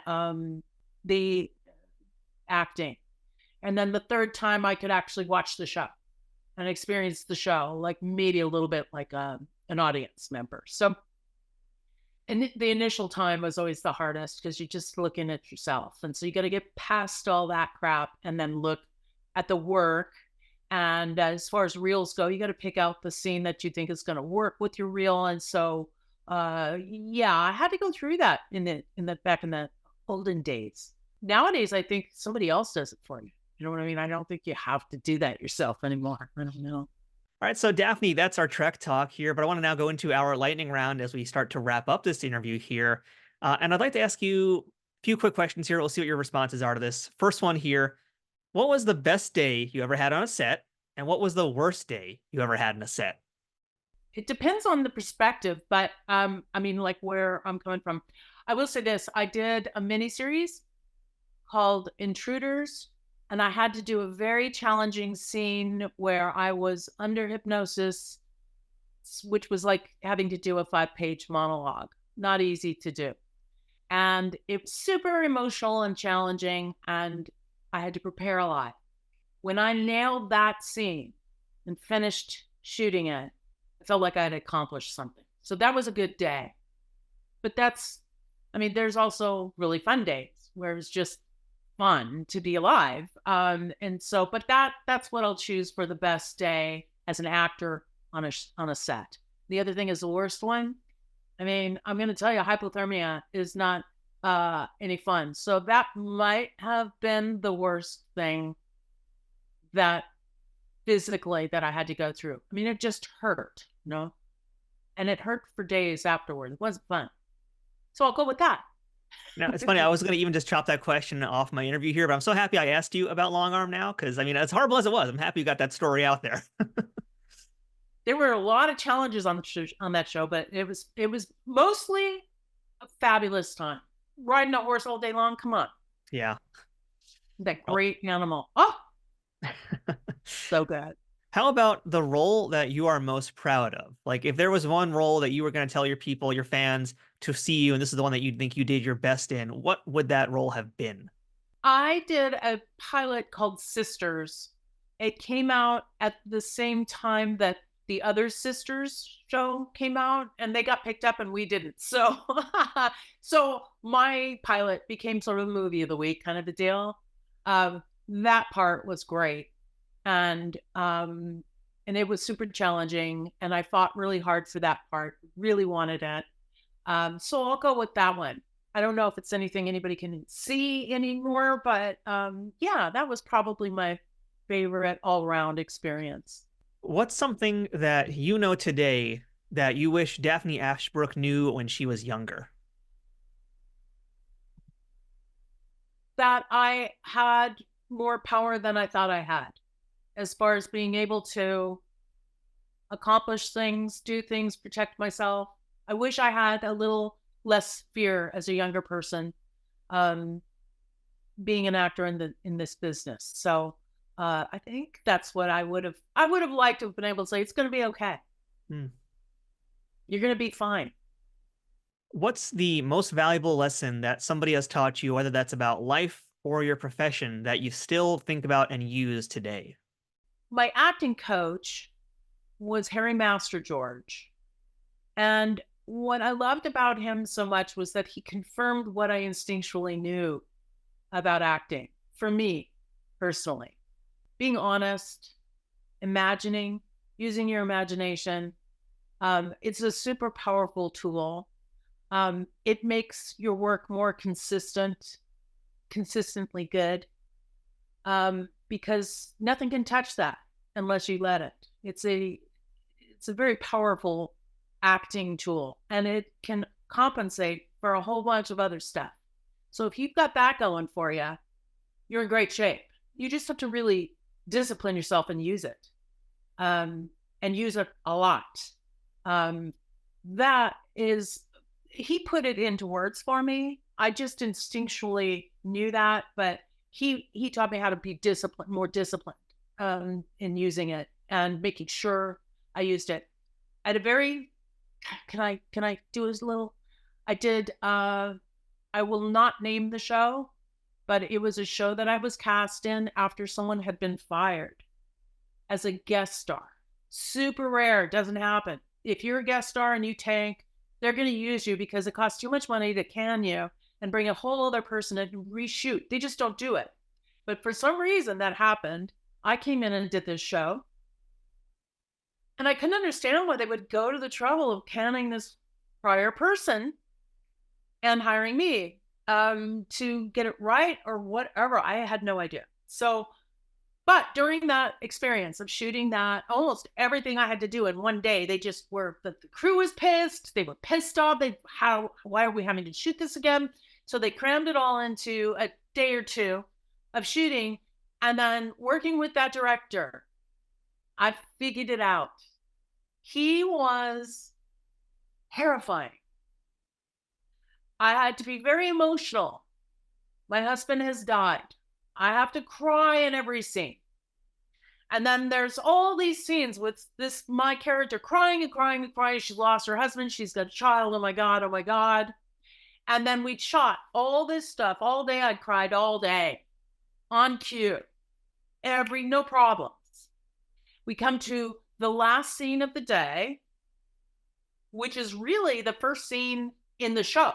the acting. And then the third time I could actually watch the show and experience the show, like maybe a little bit like an audience member. So, and the initial time was always the hardest because you're just looking at yourself. And so you got to get past all that crap and then look at the work. And as far as reels go, you got to pick out the scene that you think is going to work with your reel. And so, yeah, I had to go through that in the back in the olden days. Nowadays, I think somebody else does it for you. You know what I mean? I don't think you have to do that yourself anymore. I don't know. All right, so Daphne, that's our Trek talk here, but I want to now go into our lightning round as we start to wrap up this interview here. And I'd like to ask you a few quick questions here. We'll see what your responses are to this. First one here, what was the best day you ever had on a set? And what was the worst day you ever had on a set? It depends on the perspective, but I mean, like where I'm coming from. I will say this, I did a miniseries called Intruders, and I had to do a very challenging scene where I was under hypnosis, which was like having to do a 5-page monologue. Not easy to do. And it was super emotional and challenging, and I had to prepare a lot. When I nailed that scene and finished shooting it, I felt like I had accomplished something. So that was a good day. But there's also really fun days where it's just fun to be alive. But that's what I'll choose for the best day as an actor on a set. The other thing is the worst one. I mean, I'm going to tell you, hypothermia is not any fun. So that might have been the worst thing that physically that I had to go through. I mean, it just hurt, and it hurt for days afterward. It wasn't fun. So I'll go with that. Now, it's funny. I was going to even just chop that question off my interview here, but I'm so happy I asked you about Long Arm now, because, I mean, as horrible as it was, I'm happy you got that story out there. There were a lot of challenges on that show, but it was mostly a fabulous time. Riding a horse all day long, come on. Yeah. That great animal. Oh, so good. How about the role that you are most proud of? Like, if there was one role that you were going to tell your people, your fans, to see you, and this is the one that you think you did your best in, what would that role have been? I did a pilot called Sisters. It came out at the same time that the other Sisters show came out, and they got picked up and we didn't. So, so my pilot became sort of the movie of the week kind of a deal. That part was great. And it was super challenging, and I fought really hard for that part, really wanted it. So I'll go with that one. I don't know if it's anything anybody can see anymore, but yeah, that was probably my favorite all-around experience. What's something that you know today that you wish Daphne Ashbrook knew when she was younger? That I had more power than I thought I had, as far as being able to accomplish things, do things, protect myself. I wish I had a little less fear as a younger person, being an actor in this business. So I think that's what I would have liked to have been able to say, it's going to be okay. You're going to be fine. What's the most valuable lesson that somebody has taught you, whether that's about life or your profession, that you still think about and use today? My acting coach was Harry Master George. And what I loved about him so much was that he confirmed what I instinctually knew about acting for me personally. Being honest, imagining, using your imagination. It's a super powerful tool. It makes your work more consistently good, because nothing can touch that unless you let it. It's a very powerful acting tool, and it can compensate for a whole bunch of other stuff. So if you've got that going for you, you're in great shape. You just have to really discipline yourself and use it, and use it a lot. That is, he put it into words for me. I just instinctually knew that, but he taught me how to be more disciplined, in using it and making sure I used it. At a very, can I do a little? I did. I will not name the show, but it was a show that I was cast in after someone had been fired as a guest star. Super rare, doesn't happen. If you're a guest star and you tank, they're going to use you because it costs too much money to can you and bring a whole other person and reshoot. They just don't do it. But for some reason that happened. I came in and did this show. And I couldn't understand why they would go to the trouble of canning this prior person and hiring me to get it right or whatever. I had no idea. So, but during that experience of shooting that, almost everything I had to do in one day, they just were, the crew was pissed. They were pissed off. Why are we having to shoot this again? So they crammed it all into a day or two of shooting. And then working with that director, I figured it out. He was terrifying. I had to be very emotional. My husband has died. I have to cry in every scene. And then there's all these scenes with my character crying and crying and crying. She lost her husband. She's got a child. Oh my God. Oh my God. And then we'd shot all this stuff all day. I'd cried all day on cue. No problems. We come to the last scene of the day, which is really the first scene in the show.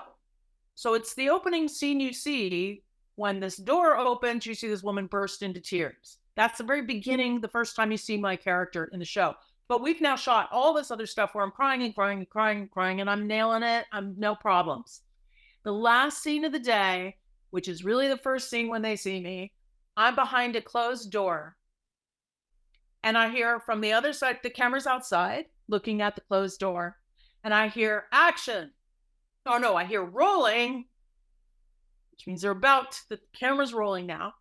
So it's the opening scene you see when this door opens, you see this woman burst into tears. That's the very beginning, the first time you see my character in the show. But we've now shot all this other stuff where I'm crying and crying and crying and crying, and I'm nailing it. I'm no problems. The last scene of the day, which is really the first scene when they see me, I'm behind a closed door. And I hear from the other side, the camera's outside looking at the closed door. And I hear action. Oh no, I hear rolling, which means the camera's rolling now.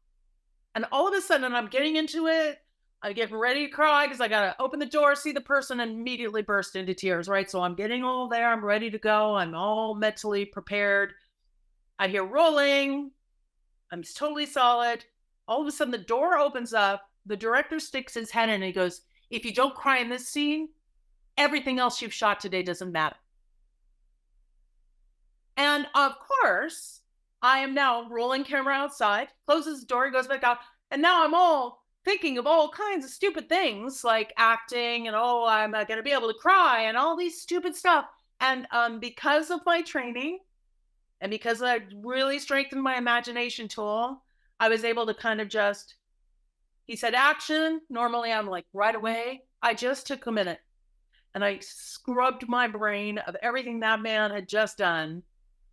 And all of a sudden I'm getting into it. I'm getting ready to cry because I got to open the door, see the person, and immediately burst into tears, right? So I'm getting all there. I'm ready to go. I'm all mentally prepared. I hear rolling. I'm totally solid. All of a sudden the door opens up. The director sticks his head in and he goes, if you don't cry in this scene, everything else you've shot today doesn't matter. And of course, I am now rolling camera outside, closes the door, he goes back out. And now I'm all thinking of all kinds of stupid things like acting and, I'm not going to be able to cry and all these stupid stuff. And because of my training and because I really strengthened my imagination tool, I was able to kind of he said action. Normally I'm like right away. I just took a minute and I scrubbed my brain of everything that man had just done.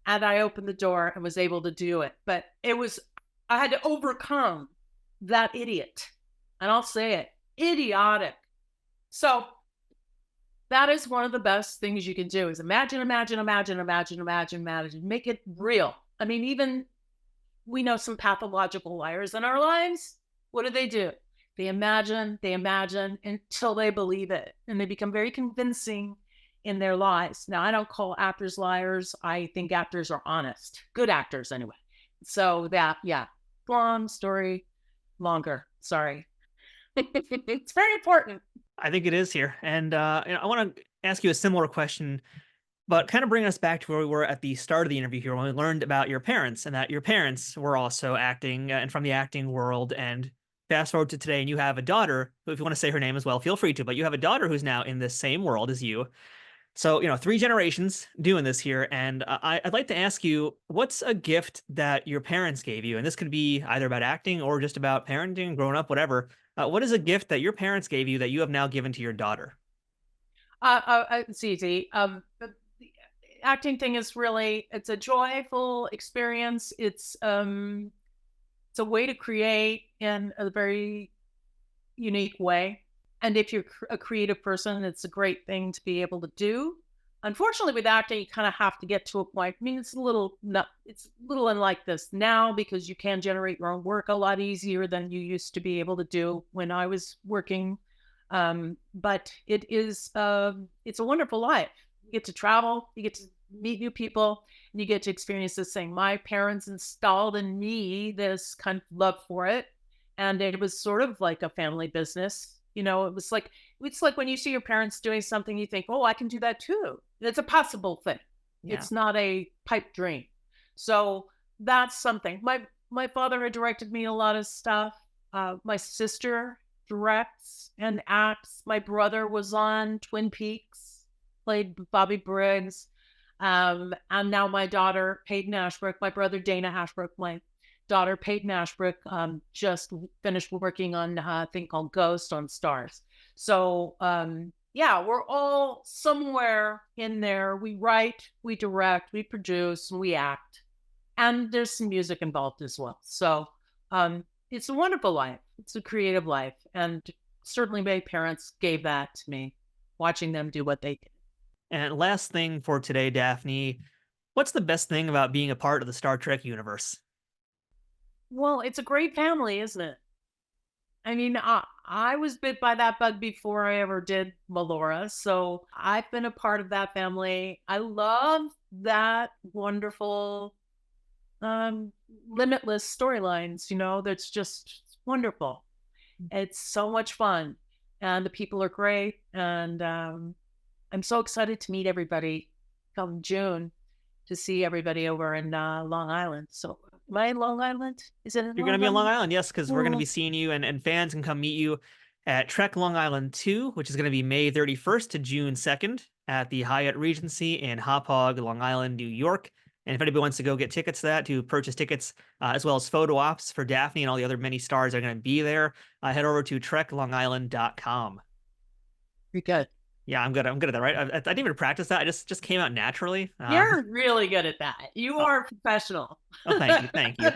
And I opened the door and was able to do it. But I had to overcome that idiot. And I'll say it, idiotic. So that is one of the best things you can do is imagine. Make it real. I mean, even we know some pathological liars in our lives. What do? They imagine until they believe it. And they become very convincing in their lies. Now, I don't call actors liars. I think actors are honest. Good actors, anyway. So long story longer. Sorry. It's very important. I think it is here. And I want to ask you a similar question, but kind of bring us back to where we were at the start of the interview here when we learned about your parents and that your parents were also acting and from the acting world. And fast forward to today, and you have a daughter who, if you want to say her name as well, feel free to, but you have a daughter who's now in the same world as you. So, 3 generations doing this here. And I'd like to ask you, what's a gift that your parents gave you? And this could be either about acting or just about parenting, growing up, whatever. What is a gift that your parents gave you that you have now given to your daughter? It's easy. The acting thing is it's a joyful experience. It's a way to create in a very unique way. And if you're a creative person, it's a great thing to be able to do. Unfortunately, with acting, you kind of have to get to a point. I mean, it's a little unlike this now because you can generate your own work a lot easier than you used to be able to do when I was working. But it's a wonderful life. You get to travel, you get to meet new people, and you get to experience this thing. My parents installed in me this kind of love for it, and it was sort of like a family business. It's like when you see your parents doing something, you think, oh, I can do that too. It's a possible thing. Yeah. It's not a pipe dream. So that's something. My father had directed me a lot of stuff. My sister directs and acts. My brother was on Twin Peaks, played Bobby Briggs. And now my daughter, Peyton Ashbrook, my brother, Dana Ashbrook, my daughter, Peyton Ashbrook, just finished working on a thing called Ghost on Stars. So, we're all somewhere in there. We write, we direct, we produce, and we act. And there's some music involved as well. So, it's a wonderful life. It's a creative life. And certainly my parents gave that to me, watching them do what they did. And last thing for today, Daphne, what's the best thing about being a part of the Star Trek universe? Well, it's a great family, isn't it? I mean, I was bit by that bug before I ever did Melora, so I've been a part of that family. I love that wonderful, limitless storylines, that's just wonderful. It's so much fun, and the people are great, and I'm so excited to meet everybody come June to see everybody over in Long Island. So am I in Long Island? Is it in You're going to be on Long Island, yes, because we're going to be seeing you, and fans can come meet you at Trek Long Island 2, which is going to be May 31st to June 2nd at the Hyatt Regency in Hauppauge, Long Island, New York. And if anybody wants to go get tickets to that, to purchase tickets, as well as photo ops for Daphne and all the other many stars that are going to be there, head over to treklongisland.com. You're good. Yeah, I'm good at that, right? I didn't even practice that. I just came out naturally. You're really good at that. You are a professional. Oh, thank you.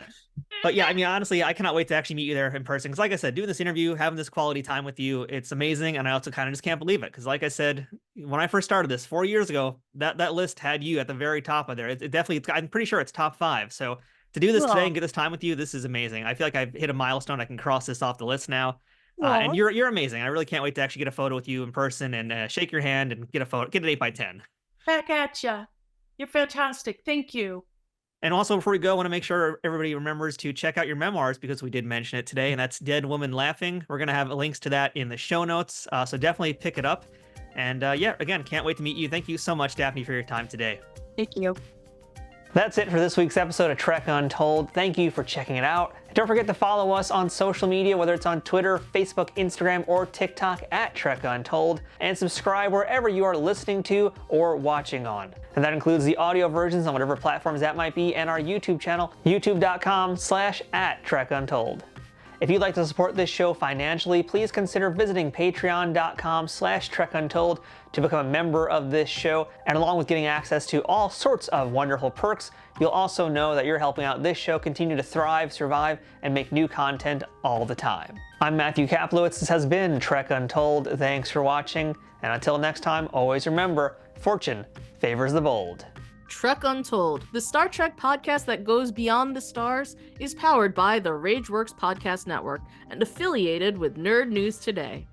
But yeah, I mean, honestly, I cannot wait to actually meet you there in person. Because like I said, doing this interview, having this quality time with you, it's amazing. And I also kind of just can't believe it. Because like I said, when I first started this 4 years ago, that list had you at the very top of there. It definitely, I'm pretty sure it's top 5. So to do this today and get this time with you, this is amazing. I feel like I've hit a milestone. I can cross this off the list now. And you're amazing. I really can't wait to actually get a photo with you in person and shake your hand and get an 8x10. Back at ya. You're fantastic. Thank you. And also, before we go, I want to make sure everybody remembers to check out your memoirs because we did mention it today, and that's Dead Woman Laughing. We're going to have links to that in the show notes, so definitely pick it up. And again, can't wait to meet you. Thank you so much, Daphne, for your time today. Thank you. That's it for this week's episode of Trek Untold. Thank you for checking it out. Don't forget to follow us on social media, whether it's on Twitter, Facebook, Instagram, or TikTok at Trek Untold, and subscribe wherever you are listening to or watching on. And that includes the audio versions on whatever platforms that might be, and our YouTube channel, youtube.com/@TrekUntold. If you'd like to support this show financially, please consider visiting patreon.com/TrekUntold to become a member of this show. And along with getting access to all sorts of wonderful perks, you'll also know that you're helping out this show continue to thrive, survive, and make new content all the time. I'm Matthew Kaplowitz. This has been Trek Untold. Thanks for watching. And until next time, always remember, fortune favors the bold. Trek Untold, the Star Trek podcast that goes beyond the stars, is powered by the Rageworks Podcast Network and affiliated with Nerd News Today.